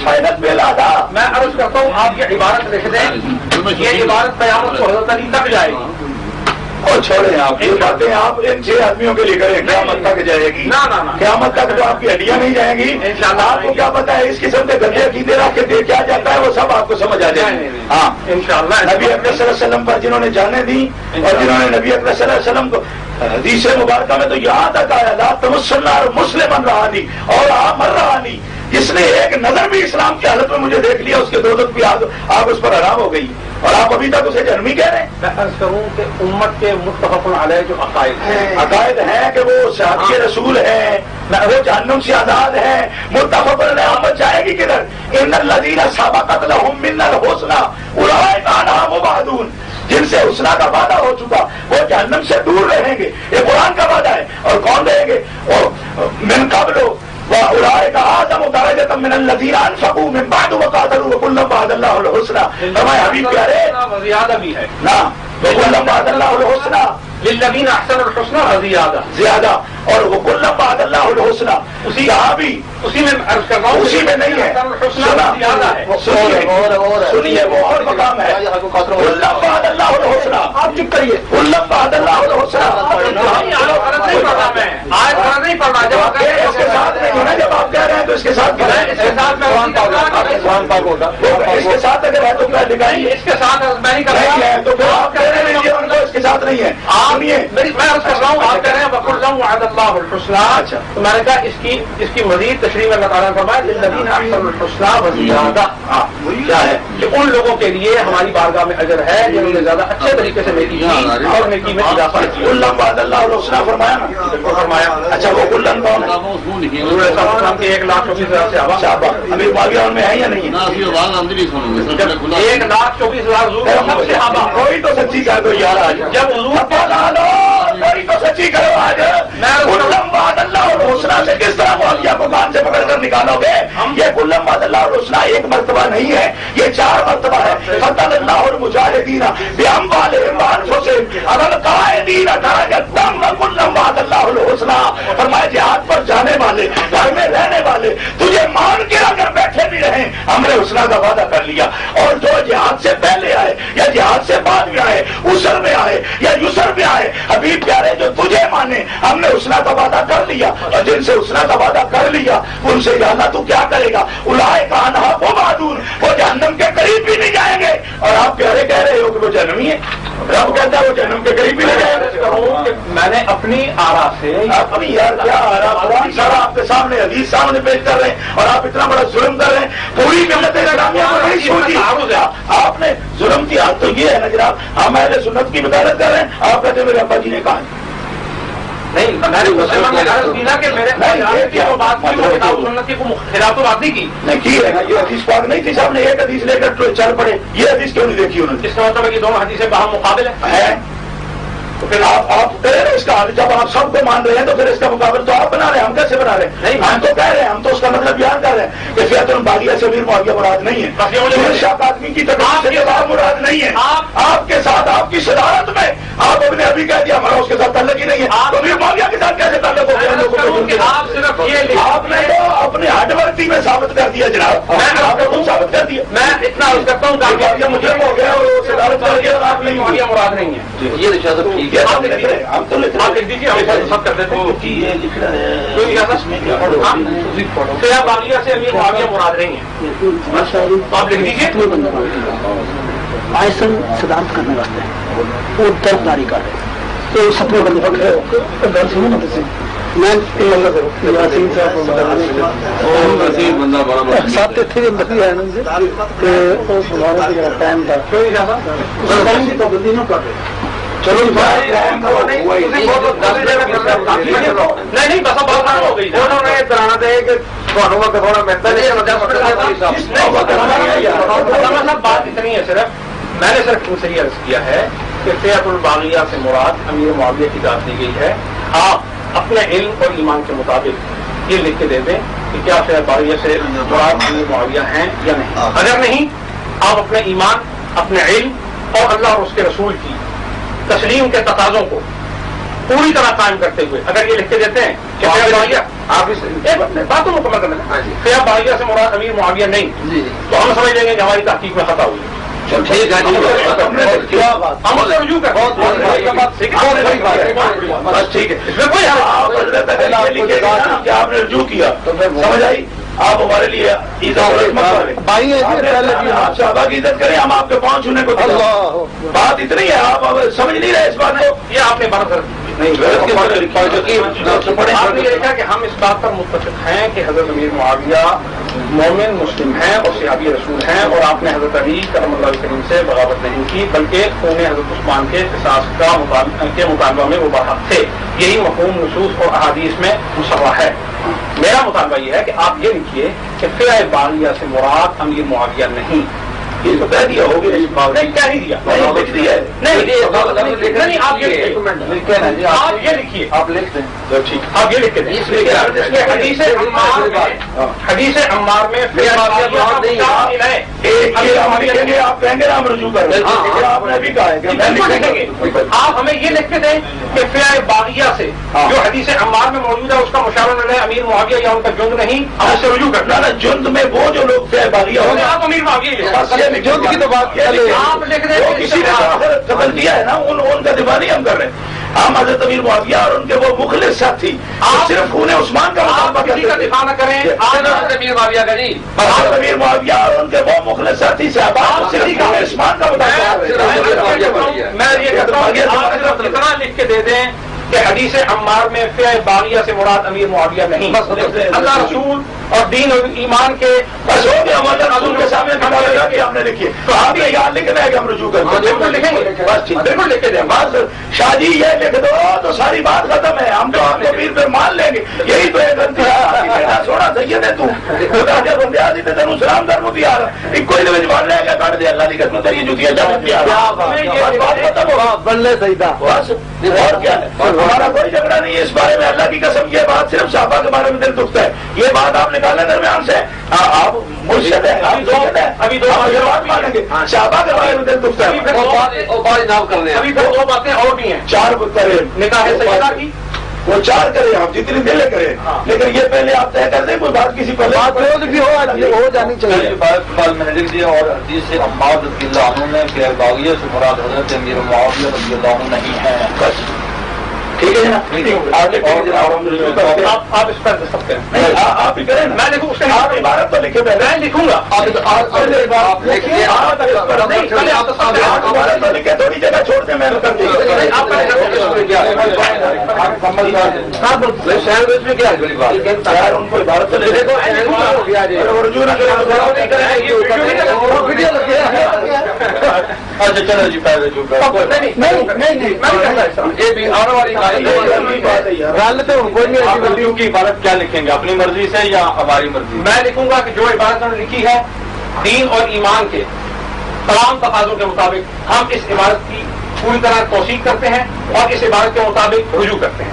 شاید بلا تھا. میں عرض کرتا ہوں آپ کی عبارت لکھ دیں، یہ عبارت قیامت کو حضرت علی تک جائے گی. اور چھوڑیں آپ یہ باتیں، آپ ان 6 آدمیوں کے لیے کریں. قیامت تک جائے گی؟ قیامت تک تو آپ کی ہڈیاں نہیں جائیں گی. آپ کو کیا پتا ہے اس قسم کے گندے عقیدے رکھ کے دے کیا جاتا ہے وہ سب آپ کو سمجھ آ جائے گی. ہاں انشاءاللہ. نبی اکرم صلی اللہ علیہ وسلم پر جنہوں نے جانیں دی اور جنہوں نے نبی اکرم صلی اللہ علیہ وسلم کو حدیث مبارکہ میں تو یہاں تک آیا لا تمس النار مسلمن رہانی اور مر رہانی، جس نے ایک نظر بھی اسلام کی حالت میں مجھے دیکھ لیا اس کے دوزخ کی آگ اس پر حرام ہو گئی، اور آپ ابھی تک اسے جہنمی کہہ رہے ہیں. میں عرض کروں کہ امت کے متفق علیہ جو عقائد ہیں، عقائد ہیں کہ وہ صحابی رسول ہیں، وہ جہنم سے آزاد ہیں، متفق علیہ. آمد جائے گی کدھر؟ ان الذین سبقت لهم منا الحسنى اولئک عنہا مبعدون. جن سے حسنہ کا وعدہ ہو چکا وہ جہنم سے دور رہیں گے. یہ قرآن کا وعدہ ہے. اور کون رہیں گے؟ اور من قبل وَأُولَٰئِكَ أَعْظَمُ دَرَجَةً مِّنَ الَّذِينَ أَنفَقُوا مِن بَعْدُ وَقَاتَلُوا وَكُلًّا وَعَدَ اللَّهُ الْحُسْنَىٰ. فرمایا حبیب پیارے زیادہ بھی ہے نا وَكُلًّا وَعَدَ اللَّهُ الْحُسْنَىٰ للذین احسنوا الحسنى وزیادہ زیادہ، اور وَكُلًّا وَعَدَ اللَّهُ الْحُسْنَىٰ اسی کہا بھی اسی میں عرض کر رہا ہوں، اسی میں نہیں ہے. زیادہ ہے. سنیے وہ اور مقام ہے. وَكُلًّا وَعَدَ اللَّهُ الْحُسْنَىٰ. آپ چپ کریے. وَكُلًّا وَعَدَ اللَّهُ الْحُسْنَىٰ. نہیں پڑھا میں آج فرض نہیں پڑھا. جب اس کے ساتھ نہیں ہونا، جب آپ کہہ رہے ہیں تو اس کے ساتھ اس کے ساتھ میں اس کے ساتھ اگر ہے تو کیا لکھائیں گے؟ اس کے ساتھ میں نہیں کر نہیں رہا ہے تو پھر آپ کہہ رہے ہیں ان کو اس کے ساتھ نہیں ہے. میں عرض کر رہا ہوں، آپ کہہ رہے ہیں وَكُلًّا وَعَدَ اللَّهُ الْحُسْنَىٰ. اچھا تو میں نے کہا اس کی مزید تشریح میں اللہ تعالیٰ نے فرمایا للذین احسنوا الحسنىٰ وزیادہ. کیا ہے کہ ان لوگوں کے لیے ہماری بارگاہ میں اجر ہے جنہوں نے زیادہ اچھے طریقے سے نیکی کی اور نیکی میں اضافہ کیا. کلًا وعد اللہ الحسنیٰ فرمایا نا، فرمایا. اچھا وہ کلًا کون ہے؟ حضور علیہ السلام کے 1,24,000 سے آبا صحابہ ابھی معاویہ ان میں ہے یا نہیں ہے؟ 1,24,000 حضور سب سے آبا. کوئی تو سچی کہہ دو یار آج. جب حضور کوئی تو سچی کرو آج. کلًا وعد اللہ الحسنیٰ سے کس طرح معاویہ کو کان سے پکڑ کر نکالو گے؟ یہ کلًا وعد اللہ الحسنیٰ ایک مرتبہ نہیں ہے، یہ 4 مرتبہ ہے. فتح اللہ المجاہدین بأموالہم وانفسہم علی القاعدین درجۃ وکلًا وعد اللہ الحسنیٰ. فرمایا جہاد پر جانے والے، گھر میں رہنے والے تجھے مان کے اگر بیٹھے بھی رہیں ہم نے حسنیٰ کا وعدہ کر لیا. اور جو جہاد سے پہلے آئے یا جہاد سے بعد میں آئے، اسر میں آئے یا یسر میں آئے، حبیب پیارے جو تجھے مانے ہم نے حسنیٰ کا وعدہ کر لیا. اور جن سے حسنیٰ کا وعدہ کر لیا ان سے یا اللہ تو کیا کرے گا؟ اولئک عنہا مبعدون. وہ جہنم کے قریب بھی نہیں جائیں گے. اور آپ پیارے کہہ رہے ہو کہ وہ جہنمی ہے. رب کہتا ہے وہ جہنم کے قریب بھی نہیں جائیں گے. میں نے اپنی آرا سے اپنی یار کیا قرآن سارا آپ کے سامنے حدیث سامنے پیش کر رہے ہیں اور آپ اتنا بڑا ظلم کر رہے ہیں. پوری ملت اسلامیہ کو نہیں سوچی. آپ نے ظلم کی حد تو یہ ہے نا جناب، ہم اہل سنت کی وکالت کر رہے ہیں. آپ کہتے ہیں میرے ابا جی نے کہا نہیں میں نے کہ میرے بات کی سنت کی خلاف تو بات نہیں کی. نہیں کی ہے یہ حدیث پاک نہیں تھی صاحب نے ایک حدیث لے کر چل پڑے. یہ حدیث کیوں نہیں دیکھی انہوں نے؟ اس کا مطلب ہے کہ دونوں حدیثیں باہم مقابل ہیں. تو پھر آپ کریں نا اس کا حل. جب آپ سب کو مان رہے ہیں تو پھر اس کا مقابل تو آپ بنا رہے ہیں. ہم کیسے بنا رہے ہیں؟ نہیں ہم تو کہہ رہے ہیں, ہم تو اس کا مطلب بیان کر رہے ہیں کہ فیات الباغیہ سے امیر معاویہ مراد نہیں ہے, شاہ آدمی کی طرف سے مراد نہیں ہے. آپ کے ساتھ آپ کی صدارت میں آپ نے ابھی کہہ دیا ہمارا اس کے ساتھ تعلق ہی نہیں ہے. تو امیر معاویہ کے ساتھ کیسے تعلق ہو گیا؟ آپ نے تو اپنے ہڈ ورتی میں ثابت کر دیا جناب. میں ثابت کر دیا. میں اتنا عرض کرتا ہوں کہ مجرم ہو گیا اور صدارت کر دیا آپ نہیں معاویہ مراد نہیں ہے. یہ رشاد ٹھیک ہے. ہم تو آپ لکھ دیجیے, ہم سب کر دیتے ہیں. یہ لکھ رہا ہے فیات باغیہ سے امیر معاویہ مراد نہیں ہے. آپ لکھ دیجیے. آئسن صدارت کرنے واسطے وہ طرفداری کر رہے تو سپنے بندے ساتھ تھے بتی ہے ٹائم تھا پابندی نہ کر رہے. چلو نہیں بس بات ہو گئی. انہوں نے اترانا دے کہ تھوڑا بہتر بات اتنی ہے. صرف میں نے صرف ان سے یہ عرض کیا ہے کہ فیات الباغیہ سے مراد امیر معاویہ کی ذات دی گئی ہے. آپ اپنے علم اور ایمان کے مطابق یہ لکھ کے دے دیں کہ کیا فیات باغیہ سے مراد امیر معاویہ ہیں یا نہیں. اگر نہیں, آپ اپنے ایمان, اپنے علم اور اللہ اور اس کے رسول کی تسلیم کے تقاضوں کو پوری طرح قائم کرتے ہوئے اگر یہ لکھ کے دیتے ہیں کہ فیات باغیہ, آپ اس بات کو مکمل کرنا, فیات باغیہ سے مراد امیر معاویہ نہیں, تو ہم سمجھ لیں گے کہ ہماری تحقیق میں خطا ہوئی. ٹھیک ہے رجوع کر ٹھیک ہے آپ نے رجوع کیا سمجھ آئی. آپ ہمارے لیے آپ صحابہ کی عزت کریں, ہم آپ کے پاؤں چھونے کو بات اتنی ہے. آپ سمجھ نہیں رہے اس بات کو. یہ آپ نے بات آپ نے یہ دیکھا کہ ہم اس بات پر متفق ہیں کہ حضرت امیر معاویہ مومن مسلم ہیں اور صحابی رسول ہیں, اور آپ نے حضرت علی کرم اللہ کریم سے بغاوت نہیں کی بلکہ خون حضرت عثمان کے قصاص کے مطالبہ میں وہ برحق تھے. یہی مفہوم نصوص اور احادیث میں مصرح ہے. میرا مطالبہ یہ ہے کہ آپ یہ لکھیے کہ فیات باغیہ سے مراد امیر معاویہ نہیں. یہ تو کہہ دیا ہوگا, نہیں کہہ نہیں دیا, لکھ دیا ہے. نہیں آپ یہ لکھیے, آپ لکھ دیں. ٹھیک, آپ یہ لکھ کے دیں. حدیث عمار میں آپ کہیں گے ہم رجوع کر رہے ہیں. آپ نے بھی کہا ہے کہ آپ ہمیں یہ لکھ کے دیں کہ فیات باغیہ سے جو حدیث عمار میں موجود ہے اس کا مشاورہ ہے امیر معاویہ یا ان کا جند نہیں, ہم اس سے رجوع کرنا. جند میں وہ جو لوگ فیات باغیہ ہوتے ہیں آپ امیر معاویہ جند کی تو بات آپ لکھ دیں. کسی نے قتل کیا ہے نا, ان کا دفاع نہیں ہم کر رہے ہیں. ہم حضرت امیر معاویہ اور ان کے وہ مخلص ساتھی صرف خون عثمان کا مطالبہ کسی کا دفاع نہ کریں. امیر معاویہ کا نہیں, حضرت امیر معاویہ اور ان کے وہ مخلص ساتھی صحابہ صرف خون عثمان کا مطالبہ. میں یہ کہتا ہوں کہ آپ اتنا لکھ کے دے دیں کہ حدیث عمار میں فیات باغیہ سے مراد امیر معاویہ نہیں. اللہ رسول اور دین اور ایمان کے رسول کے سامنے ہم نے لکھی تو آپ یہ یاد لکھنا ہے کہ ہم رجوع کرتے ہیں. بالکل لکھیں گے, بس بالکل لکھ کے دیں. بس شاہ جی یہ لکھ دو تو ساری بات ختم ہے. ہم تو آپ کو پیر پہ مان لیں گے. یہی تو ایک غلطی ہے. سونا سید ہے تم سلام در بھی آ رہا کوئی زبان لے گا کاٹ دے. اللہ کی قسم تیری جوتیاں بنلے سیدہ بس. اور کیا ہے, ہمارا کوئی جھگڑا نہیں ہے اس بارے میں. اللہ کی قسم یہ بات صرف صحابہ کے بارے میں دل دکھتا ہے. یہ بات آپ نکالیں درمیان سے. آپ مرشد ہیں, آپ دوست ہیں, ابھی دو بات مانیں گے. صحابہ کے بارے میں دل دکھتا ہے. ابھی پھر دو باتیں اور بھی ہیں. 4 کریں نکاح سیدہ کی, وہ 4 کریں, آپ جتنی دل کریں. لیکن یہ پہلے آپ طے کر دیں کوئی بات کسی پہلے بھی ہو جانی چاہیے. میں نے لکھ دیا اور حدیث عمار رضی اللہ عنہ میں فیات باغیہ سے مراد حضرت امیر معاویہ رضی اللہ عنہ نہیں ہے. بس ٹھیک ہے نا. آپ اس پر سکتے ہیں. آپ بھی کریں. میں لکھوں اس کے آپ عبارت تو لکھے پہلے. میں لکھوں گا. لکھے تھوڑی جگہ چھوڑ دیں. میں مکمل سینڈوچ میں کیا بڑی بات یار ان کو عبارت اچھا چلو جی پہلے جو یہ بھی آنے والی گل تو کوئی نہیں کی عبارت کیا لکھیں گے اپنی مرضی سے یا ہماری مرضی؟ میں لکھوں گا کہ جو عبارت انہوں نے لکھی ہے دین اور ایمان کے تمام تقاضوں کے مطابق ہم اس عبارت کی پوری طرح توثیق کرتے ہیں اور اس عبارت کے مطابق رجوع کرتے ہیں.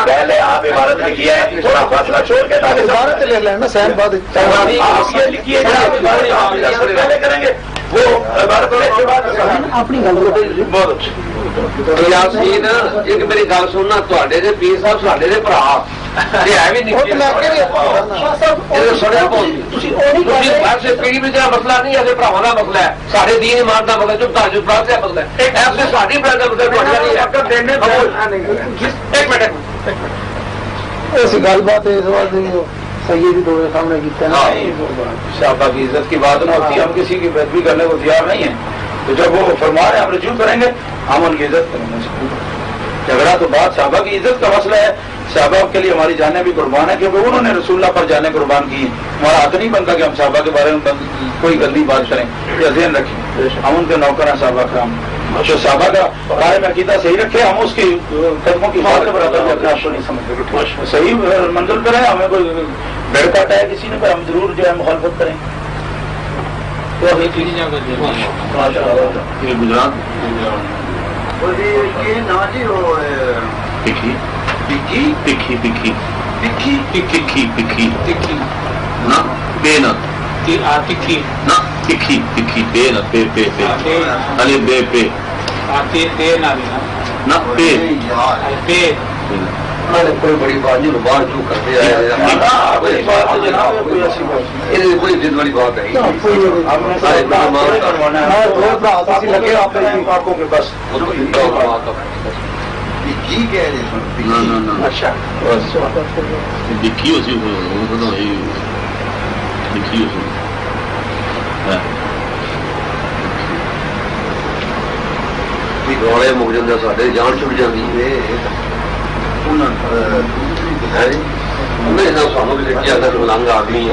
پہلے آپ عبارت لکھیے تھوڑا فاصلہ چھوڑ کے عبارت لے لینا سہن بات لکھیے پہلے کریں گے وہ عبارت اپنی بہت اچھی. یاسین ایک میری گل سننا تے پیر صاحب ساڈے دے بھرا پیڑھی میں جہاں مسئلہ نہیں ایسے بھراواں کا مسئلہ ہے سارے دین ایمان کا مسئلہ چپ تاج کا مسئلہ ہے ایسے ساری براد کا مسئلہ ایسی گل بات اس واسطے سید دو سامنے کیتا ہے صحابہ کی عزت کی بات نہ ہوتی ہے ہم کسی کی بےدبی کرنے کو تیار نہیں ہیں تو جب وہ فرما رہے ہیں ہم رجوع کریں گے ہم ان کی عزت کریں گے. جھگڑا تو بات صحابہ کی عزت کا مسئلہ ہے. صحابہ کے لیے ہماری جانیں بھی قربان ہے کیونکہ انہوں نے رسول اللہ پر جانیں قربان کی. ہمارا حق نہیں بنتا کہ ہم صحابہ کے بارے میں کوئی گندی بات کریں یا ذہن رکھیں. ہم ان کے نوکر ہیں صحابہ کرام. جو صحابہ کا بارے میں عقیدہ صحیح رکھے ہم اس کی قدموں کی بات برابر اپنے آپ کو نہیں سمجھتے صحیح منزل پر ہے. ہمیں کوئی بھیڑ کاٹا ہے کسی نے پر ہم ضرور جو ہے مخالفت کریں. کوئی بڑی بات نہیں باہر جو کرتے آئے کوئی ضد والی بات ہے روڑے مک جاتے سارے جان چھٹ جاتی ہے سانو بھی لکھی اگر ملنگ آدمی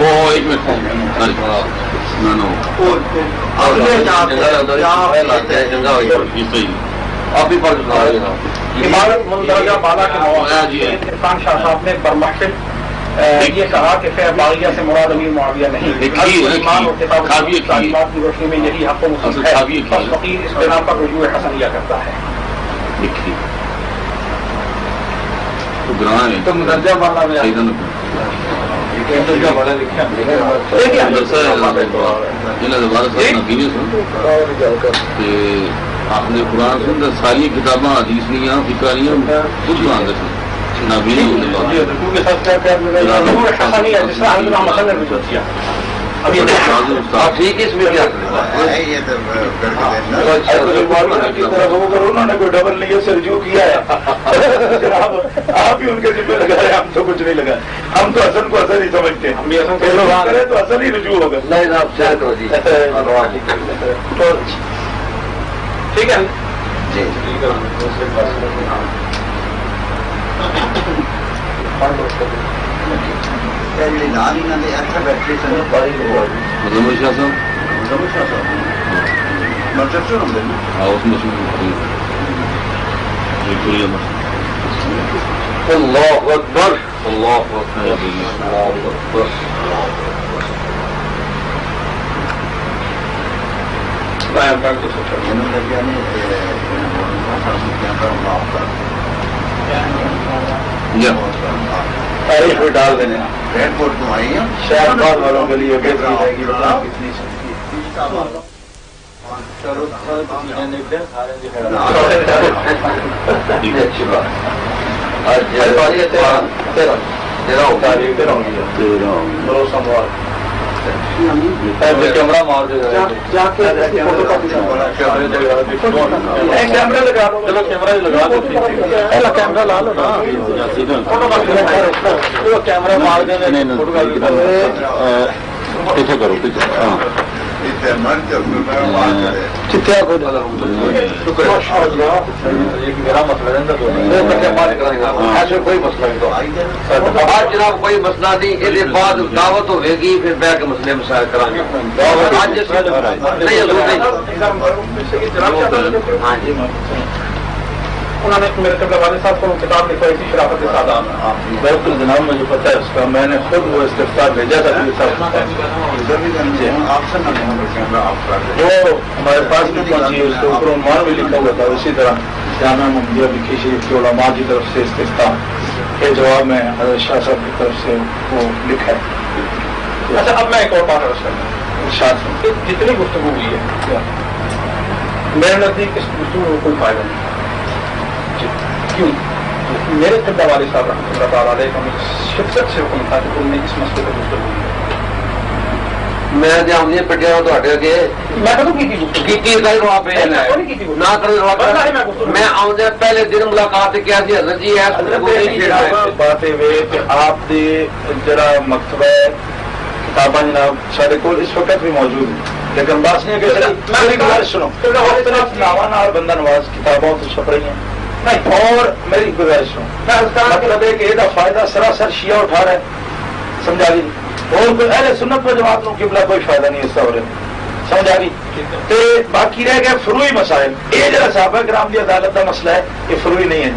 آپ بھی پڑھ عبارت مندرجہ بالا کے عرفان شاہ صاحب نے برمحفل یہ کہا کہ خیر باغیہ سے مراد امیر معاویہ نہیں. ایمان اور کتاب تعلیمات کی روشنی میں یہی حق و مصیب ہے. بس فقیر اس بنا پر رجوع حسنیہ کرتا ہے. تو مدرجہ والا میں آپ نے قرآن سن ساری کتاباں حدیث فکر خود آدھے انہوں نے کوئی ڈبل نہیں سے رجوع کیا ہے آپ ہی ان کے ذمہ لگا رہے ہم تو کچھ نہیں لگا. ہم تو حسن کو حسن ہی سمجھتے ہیں تو حسن ہی رجوع ہوگا. ٹھیک ہے جی اللہ اکبر اللہ اکبر اللہ اکبر. تاریخ میں ڈال دینے ایئرپورٹ کو آئی ہیں شہر بعد والوں کے لیے بہتری رہے گی. اچھی بات کیمرہ مار دے کیمرہ لگا لو. چلو کیمرہ لگا دو کیمرہ لا لو کیمرہ مار دیں پیچھے کرو پیچھے. ہاں چتیا کو میرا مسئلہ ایسے کوئی مسئلہ نہیں. تو آج جناب کوئی مسئلہ نہیں. یہ بعد دعوت ہوئے گی پھر بہ کے مسئلے مسائل کریں گے. انہوں نے میرے قبلہ والد صاحب کو کتاب لکھوائی تھی شرافت سادات. بالکل جناب مجھے پتا ہے اس کا. میں نے خود وہ استفسار بھیجا تھا وہ ہمارے پاس بھی پہنچی ہے. اس کے اوپر عنوان بھی لکھا ہوا تھا. اسی طرح جامعہ محمدیہ بکی شریف کے علماء کی طرف سے استفتاء کے جواب میں حضرت شاہ صاحب کی طرف سے وہ لکھا ہے. اچھا اب میں ایک اور بات عرض کرتا ہوں. جتنی گفتگو ہوئی ہے میرے نزدیک اس گفتگو کو کوئی فائدہ نہیں. کیوں؟ میرے قبلہ والد صاحب رحمۃ اللہ تعالیٰ علیہ کا شدت سے حکم تھا کہ تم نے اس مسئلے پر گفتگو کی. میں جب نہیں پٹیا تو ہٹے گئے میں کدو کی تھی میں آؤں پہلے دن ملاقات کیا تھی حضرت جی بات یہ کہ آپ نے جرا مکتبہ کتاباں جناب سارے کو اس وقت بھی موجود ہیں لیکن بات نہیں ہے کہ سنو بندہ نواز کتابوں تو چھپ رہی ہیں اور میری گزارش سنو مطلب ہے کہ یہ فائدہ سراسر شیعہ اٹھا رہا ہے. سمجھا گئی. اور کوئی اہل سنت پر جماعت کو قبلہ کوئی فائدہ نہیں اس طور سمجھا گئی. تو باقی رہ گئے فروئی مسائل. یہ جڑا صحابہ کرام کی عدالت کا مسئلہ ہے یہ فروئی نہیں ہے.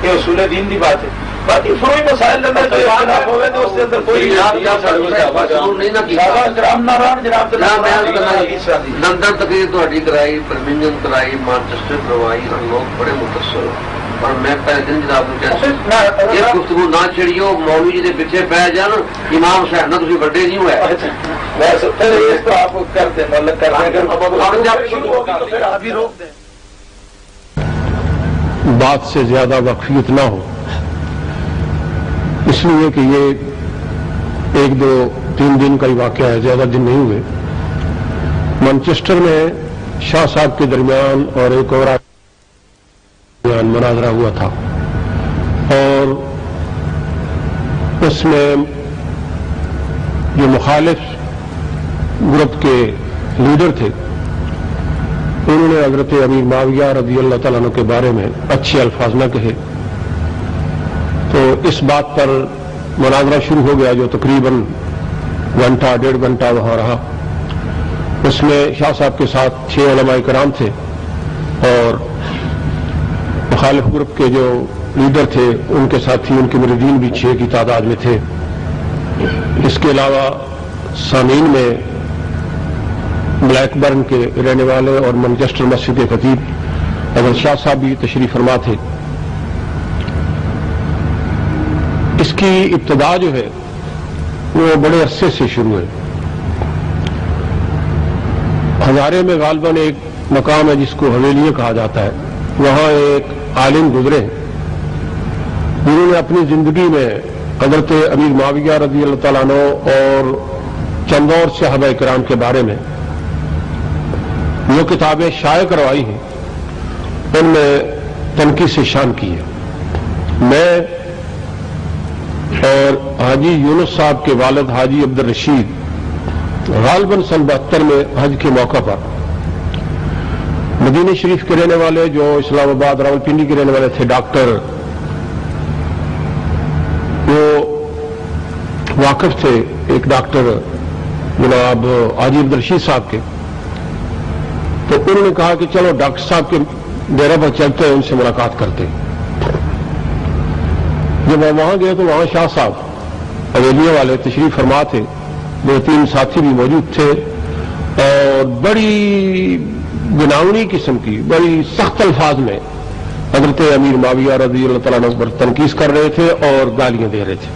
یہ اصول دین کی بات ہے. باقی فروئی مسائل اندر کوئی اختلاف ہوئے تو اس کے اندر کوئی لندن تقریر تھوڑی کرائی, برمنگم کرائی, مانچسٹر کروائی اور لوگ بڑے متاثر ہو. اور میں پہلے دن جناب یہ گفتگو نہ چھڑیو مولوی جی کے پیچھے پی جان امام صاحب نہ تھی بڑے نہیں ہوئے. بات سے زیادہ وقفیت نہ ہو اس لیے کہ یہ 1-2-3 دن کا ہی واقعہ ہے, زیادہ دن نہیں ہوئے. مانچسٹر میں شاہ صاحب کے درمیان اور ایک اور مناظرہ ہوا تھا اور اس میں جو مخالف گروپ کے لیڈر تھے انہوں نے حضرت امیر معاویہ رضی اللہ تعالیٰ عنہ کے بارے میں اچھے الفاظ نہ کہے. تو اس بات پر مناظرہ شروع ہو گیا جو تقریباً 1.5 گھنٹہ وہاں رہا. اس میں شاہ صاحب کے ساتھ 6 علماء کرام تھے اور مخالف گروپ کے جو لیڈر تھے ان کے ساتھی ان کے مریدین بھی 6 کی تعداد میں تھے. اس کے علاوہ سامعین میں بلیک برن کے رہنے والے اور مانچسٹر مسجد کے خطیب حضرت شاہ صاحب بھی تشریف فرما تھے. اس کی ابتدا جو ہے وہ بڑے عرصے سے شروع ہے. ہزارے میں غالباً ایک مقام ہے جس کو حویلیہ کہا جاتا ہے. وہاں ایک عالم گزرے جنہوں نے اپنی زندگی میں حضرت امیر معاویہ رضی اللہ تعالیٰ عنہ اور چند اور صحابہ کرام کے بارے میں جو کتابیں شائع کروائی ہیں ان میں تنقید سے شان کی ہے. میں اور حاجی یونس صاحب کے والد حاجی عبدالرشید غالباً سن 72 میں حج کے موقع پر مدینہ شریف کے رہنے والے جو اسلام آباد راولپنڈی کے رہنے والے تھے ڈاکٹر وہ واقف تھے ایک ڈاکٹر جناب حاجی عبدالرشید صاحب کے. تو انہوں نے کہا کہ چلو ڈاکٹر صاحب کے ڈیرہ پر چلتے ہیں ان سے ملاقات کرتے ہیں. جب میں وہاں گئے تو وہاں شاہ صاحب حویلیہ والے تشریف فرما تھے. 2-3 ساتھی بھی موجود تھے اور بڑی گناونی قسم کی بڑی سخت الفاظ میں حضرت امیر معاویہ رضی اللہ تعالیٰ عنہ پر تنقید کر رہے تھے اور گالیاں دے رہے تھے.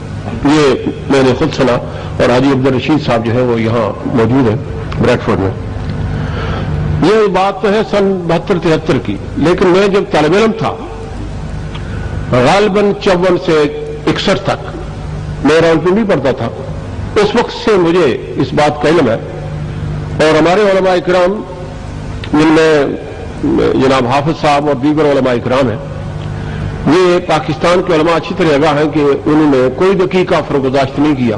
یہ میں نے خود سنا اور حاجی عبدالرشید صاحب جو ہے وہ یہاں موجود ہیں بریڈ فورڈ میں. یہ بات تو ہے سن 72-73 کی. لیکن میں جب طالب علم تھا غالباً 54 سے 61 تک میں راولپنڈی پڑھتا تھا. اس وقت سے مجھے اس بات کا علم ہے اور ہمارے علماء کرام جن میں جناب حافظ صاحب اور دیگر علماء کرام ہیں یہ پاکستان کے علماء اچھی طرح آگاہ ہیں کہ انہوں نے کوئی دقیقہ فرق گزاشت نہیں کیا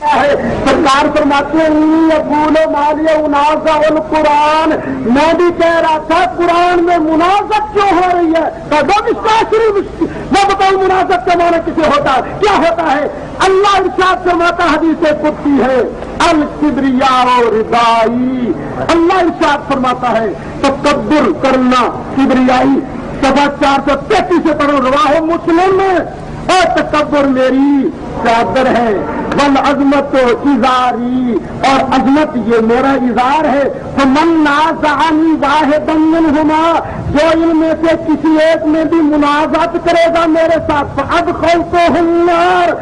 سرکار فرماتے ہیں قرآن، میں بھی کہہ رہا تھا قرآن میں منازعت کیوں ہو رہی ہے؟ میں بتاؤں منازعت کا معنی کسے ہوتا ہے، کیا ہوتا ہے؟ اللہ ارشاد فرماتا حدیث قدسی ہے الکبریاء ردائی، اللہ ارشاد فرماتا ہے تکبر کرنا کبریائی، صفحہ 433 سے پڑھو رواہ مسلم میں، اور تکبر میری چادر ہے، والعظمت ازاری، اور عظمت یہ میرا ازار ہے، فمن نازعنی واحدا منہما، جو ان میں سے کسی ایک میں بھی منازعت کرے گا میرے ساتھ فادخلتہ النار،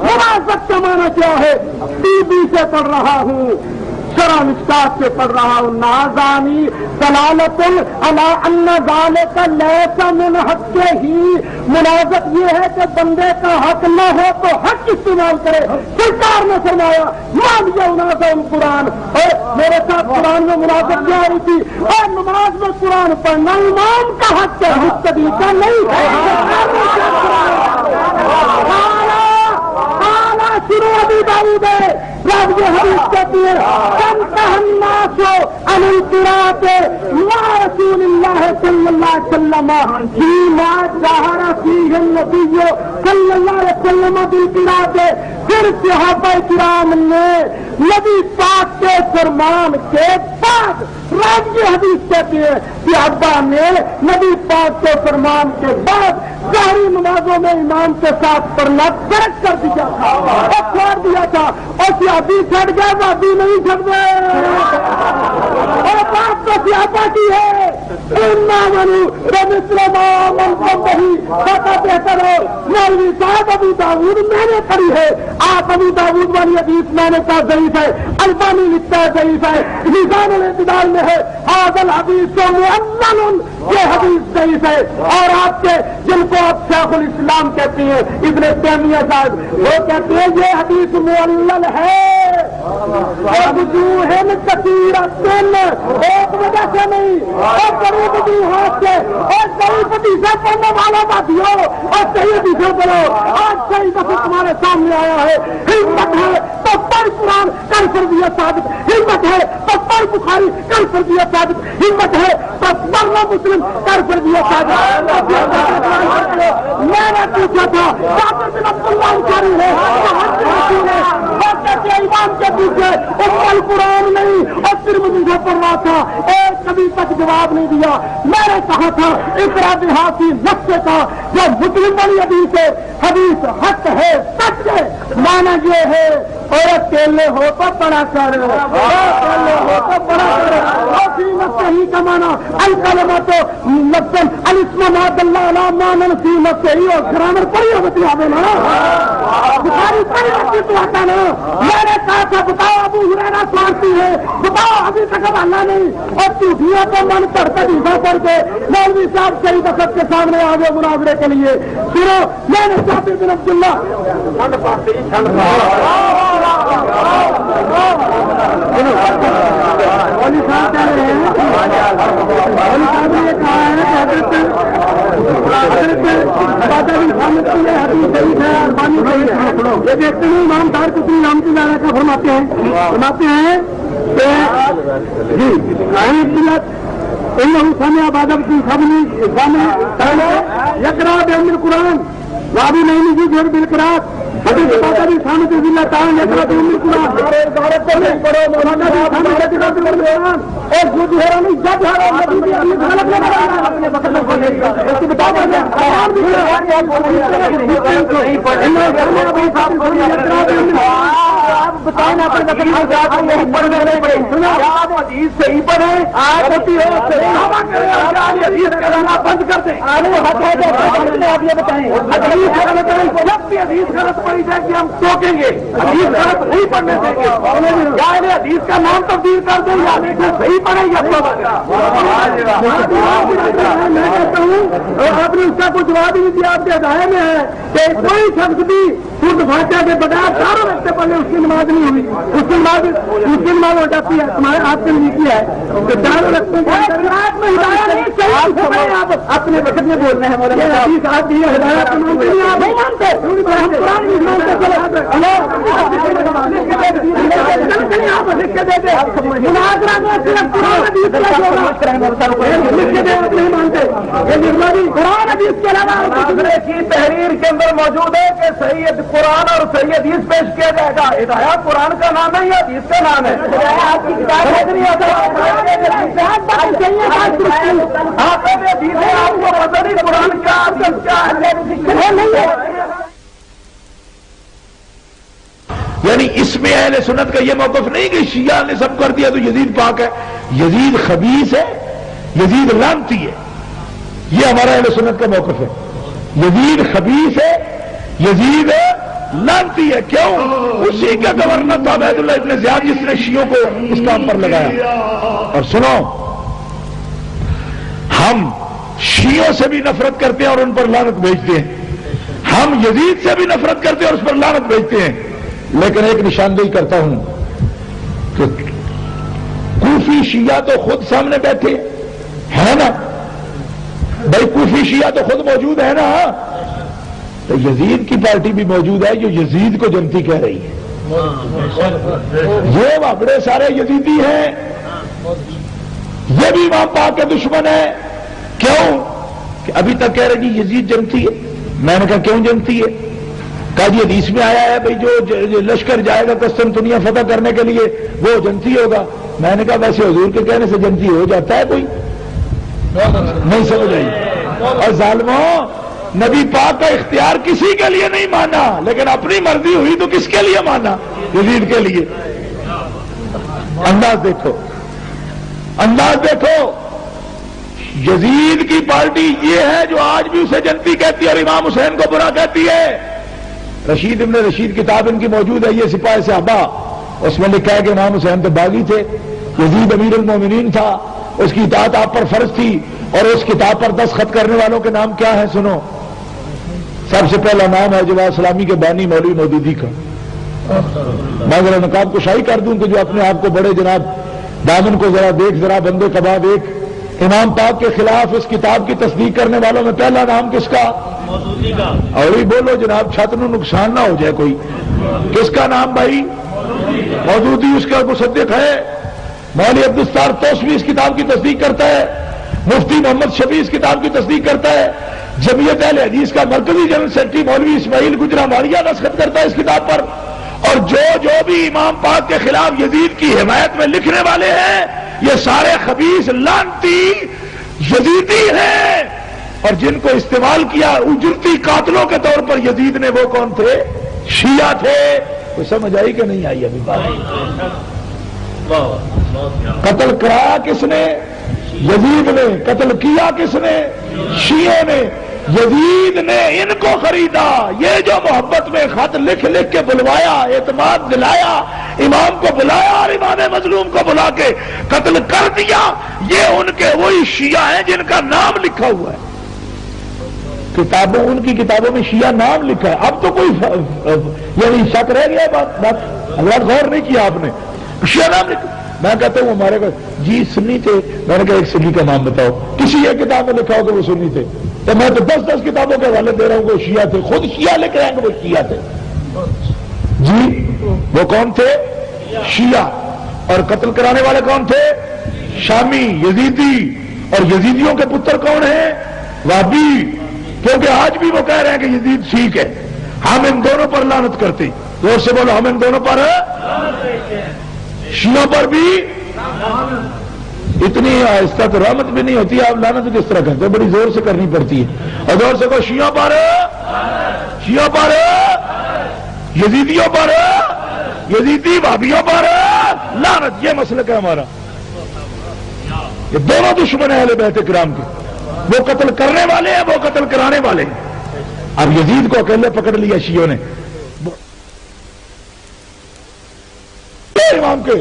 منازعت کا معنی کیا ہے؟ بی بی سے پڑھ رہا ہوں، شرح مشکات سے پڑھ رہا ہوں، نازانی دلالت علی ان ذالک لیس من حق ہی، منازعت یہ ہے کہ بندے کا حق نہ ہو تو حق استعمال کرے۔ سرکار نے فرمایا مان یہ منازع القرآن، اور میرے ساتھ قرآن میں منازعت کیا ہوئی تھی، اور نماز میں قرآن پڑھنا امام کا حق ہے، مقتدی کا نہیں ہے۔ شروع ابھی داؤد ہے جب یہ حدیث کہتی ہے الناس عن القراءۃ مع رسول اللہ صلی اللہ علیہ وسلم فيما جهر فيه النبي صلی اللہ علیہ وسلم بالقراءۃ، پھر صحابہ کرام نے نبی پاک کے فرمان کے بعد رب یہ حدیث کہتی ہے صحابہ نے نبی پاک کے فرمان کے بعد ظاہری نمازوں میں امام کے ساتھ پڑھنا ترک کر دیا تھا اور چھوڑ دیا تھا، اور صحابی چھٹ گئے وادی نہیں چھٹ گئے، اور بات تو صحابہ کی ہے بہتر ہو۔ مولوی صاحب ابو داؤد میں نے پڑھی ہے، آپ ابو داؤد والی حدیث میں نے کہا ضعیف ہے، البانی لکھتا ہے ضعیف ہے، میزان الاعتدال میں ہے هذا الحدیث معلل، یہ حدیث ضعیف ہے، اور آپ کے جن کو آپ شیخ الاسلام کہتے ہیں ابن تیمیہ صاحب، وہ کہتے ہیں یہ حدیث معلل ہے، اور وجوہ کثیرۃ، ایک وجہ سے نہیں، اور بڑی وجوہات سے، اور صحیح حدیثیں پڑھنے والا باتیوں اور صحیح حدیثیں پڑھو، آج صحیح دفعہ تمہارے سامنے آیا ہے، ہمت ہے تو پڑھ قرآن کل فرضیت ثابت، ہمت ہے تو پڑھ بخاری کل فرضیت ثابت، ہمت ہے تو پڑھ لو مسلم کل فرضیت ثابت۔ میں نے پوچھا تھا جابر بن عبداللہ انصاری ہے ایمان کے پیچھے ام قرآن نہیں اور پھر مجھے پڑھ رہا تھا، ایک کبھی تک جواب نہیں دیا۔ میں نے کہا تھا اقرا بہاسی نفس کا جو مسلم والی حدیث ہے، حدیث حق ہے، سچ ہے، مانا یہ ہے عورت کیلے ہو تو پڑا کر، کیلے ہو تو پڑا کر، صحیح کا مانا الکلمہ تو لفظن الاسم ما دل علی معنی فی نفسہ، اور گرامر پڑھی ہو بتیا دے نا، بخاری پڑھی ہوتی تو آتا نا۔ میں نے کہا تھا بتاؤ ابو ہریرہ سوارتی ہے، بتاؤ ابھی تک حوالہ نہیں، اور جھوٹیاں تو من پڑھ کر حصہ پڑھ کے مولوی صاحب صحیح وقت کے سامنے آ گئے مناظرے کے لیے۔ سنو میں نے جابر بن عبداللہ مولوی صاحب کہہ رہے ہیں، مولوی صاحب نے یہ کہا ہے کہ حضرت عبادہ بن صامت کی یہ حدیث صحیح ہے، البانی صحیح ہے۔ یہ دیکھتے ہیں امام دار قطنی رحمۃ اللہ علیہ کا فرماتے ہیں کہ جی انہو سمع عبادہ بن صامت سامع یقرأ بأم القرآن وابی نہیں جی گھر بالقراءۃ، حدیث عبادہ بن صامت رضی اللہ تعالیٰ یقرأ بأم القرآن، اور جو جہرا نہیں جب حدیث صحیح پڑھے بند کر دیں، آپ یہ بتائیں جب بھی حدیث غلط پڑھی جائے کہ ہم ٹوکیں گے، حدیث غلط نہیں پڑھنے دیں گے، یا حدیث کا نام تبدیل کر دیں یا صحیح پڑھ میں کہتا ہوں آپ نے اس کا کوئی جواب ہی نہیں دیا. آپ کے ہدایت میں ہے کہ کوئی شخص بھی خود فاتحہ کے بغیر چاروں رکھتے پڑھنے اس کی نماز نہیں ہوئی, اس کی نماز ہو جاتی ہے. تمہارے آپ نے نہیں کیا ہے کہ چاروں رکھتے آپ اپنے وقت میں بول رہے ہیں. آپ کی ہدایت آپ نہیں مانتے, آپ لکھ کے دے دیں نہیں مانتے. قرآن حدیث کے علاوہ کی تحریر کے اندر موجود ہے کہ صحیح قرآن اور صحیح حدیث پیش کیا جائے گا. ہدایات قرآن کا نام ہے یا حدیث کا نام ہے؟ آپ کی کتاب آپ کو پتہ نہیں قرآن کیا یعنی اس میں اہل سنت کا یہ موقف نہیں کہ شیعہ نے سب کر دیا تو یزید پاک ہے. یزید خبیث ہے, یزید لعنتی ہے. یہ ہمارا اہل سنت کا موقف ہے. یزید خبیث ہے, یزید لعنتی ہے. کیوں؟ اسی کا گورنر تھا عبید اللہ ابن زیاد جس نے شیعوں کو اس کام پر لگایا. اور سنو, ہم شیعوں سے بھی نفرت کرتے ہیں اور ان پر لعنت بھیجتے ہیں. ہم یزید سے بھی نفرت کرتے ہیں اور اس پر لعنت بھیجتے ہیں. لیکن ایک نشاندہی کرتا ہوں کہ کوفی شیعہ تو خود سامنے بیٹھے ہے نا بھائی, کوفی شیعہ تو خود موجود ہے نا. تو یزید کی پارٹی بھی موجود ہے جو یزید کو جنتی کہہ رہی ہے. یہ بڑے سارے یزیدی ہیں, یہ بھی امام پاک کے دشمن ہے. کیوں کہ ابھی تک کہہ رہے جی یزید جنتی ہے. میں نے کہا کیوں جنتی ہے؟ کہا جی حدیث میں آیا ہے بھائی جو لشکر جائے گا قسطنطنیہ فتح کرنے کے لیے وہ جنتی ہوگا. میں نے کہا ویسے حضور کے کہنے سے جنتی ہو جاتا ہے کوئی؟ نہیں سمجھ آئی. اور ظالموں, نبی پاک کا اختیار کسی کے لیے نہیں مانا, لیکن اپنی مرضی ہوئی تو کس کے لیے مانا؟ یزید کے لیے. انداز دیکھو, انداز دیکھو. یزید کی پارٹی یہ ہے جو آج بھی اسے جنتی کہتی ہے اور امام حسین کو برا کہتی ہے. رشید ابن رشید کتاب ان کی موجود ہے, یہ سپاہ صحابہ. اس میں لکھا ہے کہ امام حسین تو باغی تھے, یزید امیر المومنین تھا, اس کی اطاعت آپ پر فرض تھی. اور اس کتاب پر دستخط کرنے والوں کے نام کیا ہیں سنو. سب سے پہلا نام ہے جواد اسلامی کے بانی مولوی مودودی کا. میں ذرا نقاب کشائی کر دوں کہ جو اپنے آپ کو بڑے جناب دامن کو ذرا دیکھ, ذرا بندے کباب ایک. امام پاک کے خلاف اس کتاب کی تصدیق کرنے والوں میں پہلا نام کس کا؟ اور ہی بولو جناب, چھت نو نقصان نہ ہو جائے کوئی. کس کا نام بھائی؟ مودودی اس کا مصدق ہے. مولوی عبدالستار توسوی اس کتاب کی تصدیق کرتا ہے. مفتی محمد شفیع اس کتاب کی تصدیق کرتا ہے. جمعیت اہل حدیث کا مرکزی جنرل سیکرٹری مولوی اسماعیل گجرانوالیہ دستخط کرتا ہے اس کتاب پر. اور جو بھی امام پاک کے خلاف یزید کی حمایت میں لکھنے والے ہیں یہ سارے خبیث لعنتی یزیدی ہیں. اور جن کو استعمال کیا اجرتی قاتلوں کے طور پر یزید نے, وہ کون تھے؟ شیعہ تھے. کوئی سمجھ آئی کہ نہیں آئی ابھی بات؟ قتل کرایا کس نے؟ یزید نے. قتل کیا کس نے؟ شیعوں نے. یزید نے ان کو خریدا. یہ جو محبت میں خط لکھ لکھ کے بلوایا, اعتماد دلایا, امام کو بلایا اور امام مظلوم کو بلا کے قتل کر دیا, یہ ان کے وہی شیعہ ہیں جن کا نام لکھا ہوا ہے کتابوں. ان کی کتابوں میں شیعہ نام لکھا ہے. اب تو کوئی یعنی شک رہ گیا بات اگر غور نہیں کیا آپ نے. شیعہ نام لکھا. میں کہتا ہوں ہمارے کو جی سنی تھے. میں نے کہا ایک سنی کا نام بتاؤ, کسی ایک کتاب میں لکھا ہو کہ وہ سنی تھے. تو میں تو 10 کتابوں کے حوالے دے رہا ہوں وہ شیعہ تھے. خود شیعہ لکھ رہے ہیں کہ وہ شیعہ تھے. جی وہ کون تھے؟ شیعہ. اور قتل کرانے والے کون تھے؟ شامی یزیدی. اور یزیدیوں کے پتر کون ہیں؟ وہابی. کیونکہ آج بھی وہ کہہ رہے ہیں کہ یزید ٹھیک ہے. ہم ان دونوں پر لعنت کرتے. زور سے بولو, ہم ان دونوں پر, شیعوں پر بھی. اتنی آہستہ تو رحمت بھی نہیں ہوتی, آپ لعنت کس طرح کرتے؟ بڑی زور سے کرنی پڑتی ہے. اور زور سے کو شیعوں پر, شیعوں پر, یزیدیوں پر, یزیدی وہابیوں پر لعنت. یہ مسلک ہے ہمارا. یہ دونوں دشمن ہیں اہل بیت کرام کے. وہ قتل کرنے والے ہیں, وہ قتل کرانے والے ہیں. اب یزید کو اکیلے پکڑ لیا شیعوں نے. امام کے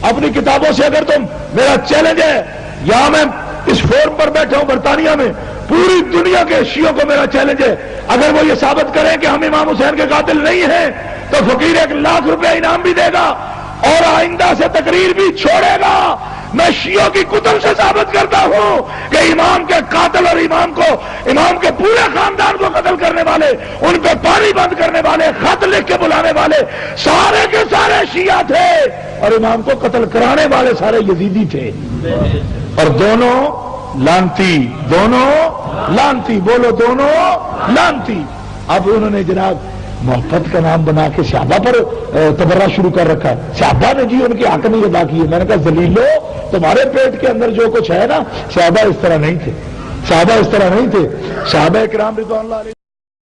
اپنی کتابوں سے اگر تم، میرا چیلنج ہے، یہاں میں اس فورم پر بیٹھا ہوں برطانیہ میں، پوری دنیا کے شیعوں کو میرا چیلنج ہے، اگر وہ یہ ثابت کریں کہ ہم امام حسین کے قاتل نہیں ہیں تو فقیر 1,00,000 روپے انعام بھی دے گا اور آئندہ سے تقریر بھی چھوڑے گا۔ میں شیعوں کی کتب سے ثابت کرتا ہوں کہ امام کے قاتل اور امام کے پورے خاندان کو قتل کرنے والے، ان پہ پانی بند کرنے والے، خط لکھ کے بلانے والے سارے کے سارے شیعہ تھے، اور امام کو قتل کرانے والے سارے یزیدی تھے، اور دونوں لانتی، بولو دونوں لانتی۔ اب انہوں نے جناب محبت کا نام بنا کے صحابہ پر تبرہ شروع کر رکھا ہے، صحابہ نے جی ان کے حق نہیں ادا کیے۔ میں نے کہا ذلیلو، تمہارے پیٹ کے اندر جو کچھ ہے نا، صحابہ اس طرح نہیں تھے، صحابہ کرام رضوان اللہ علیہ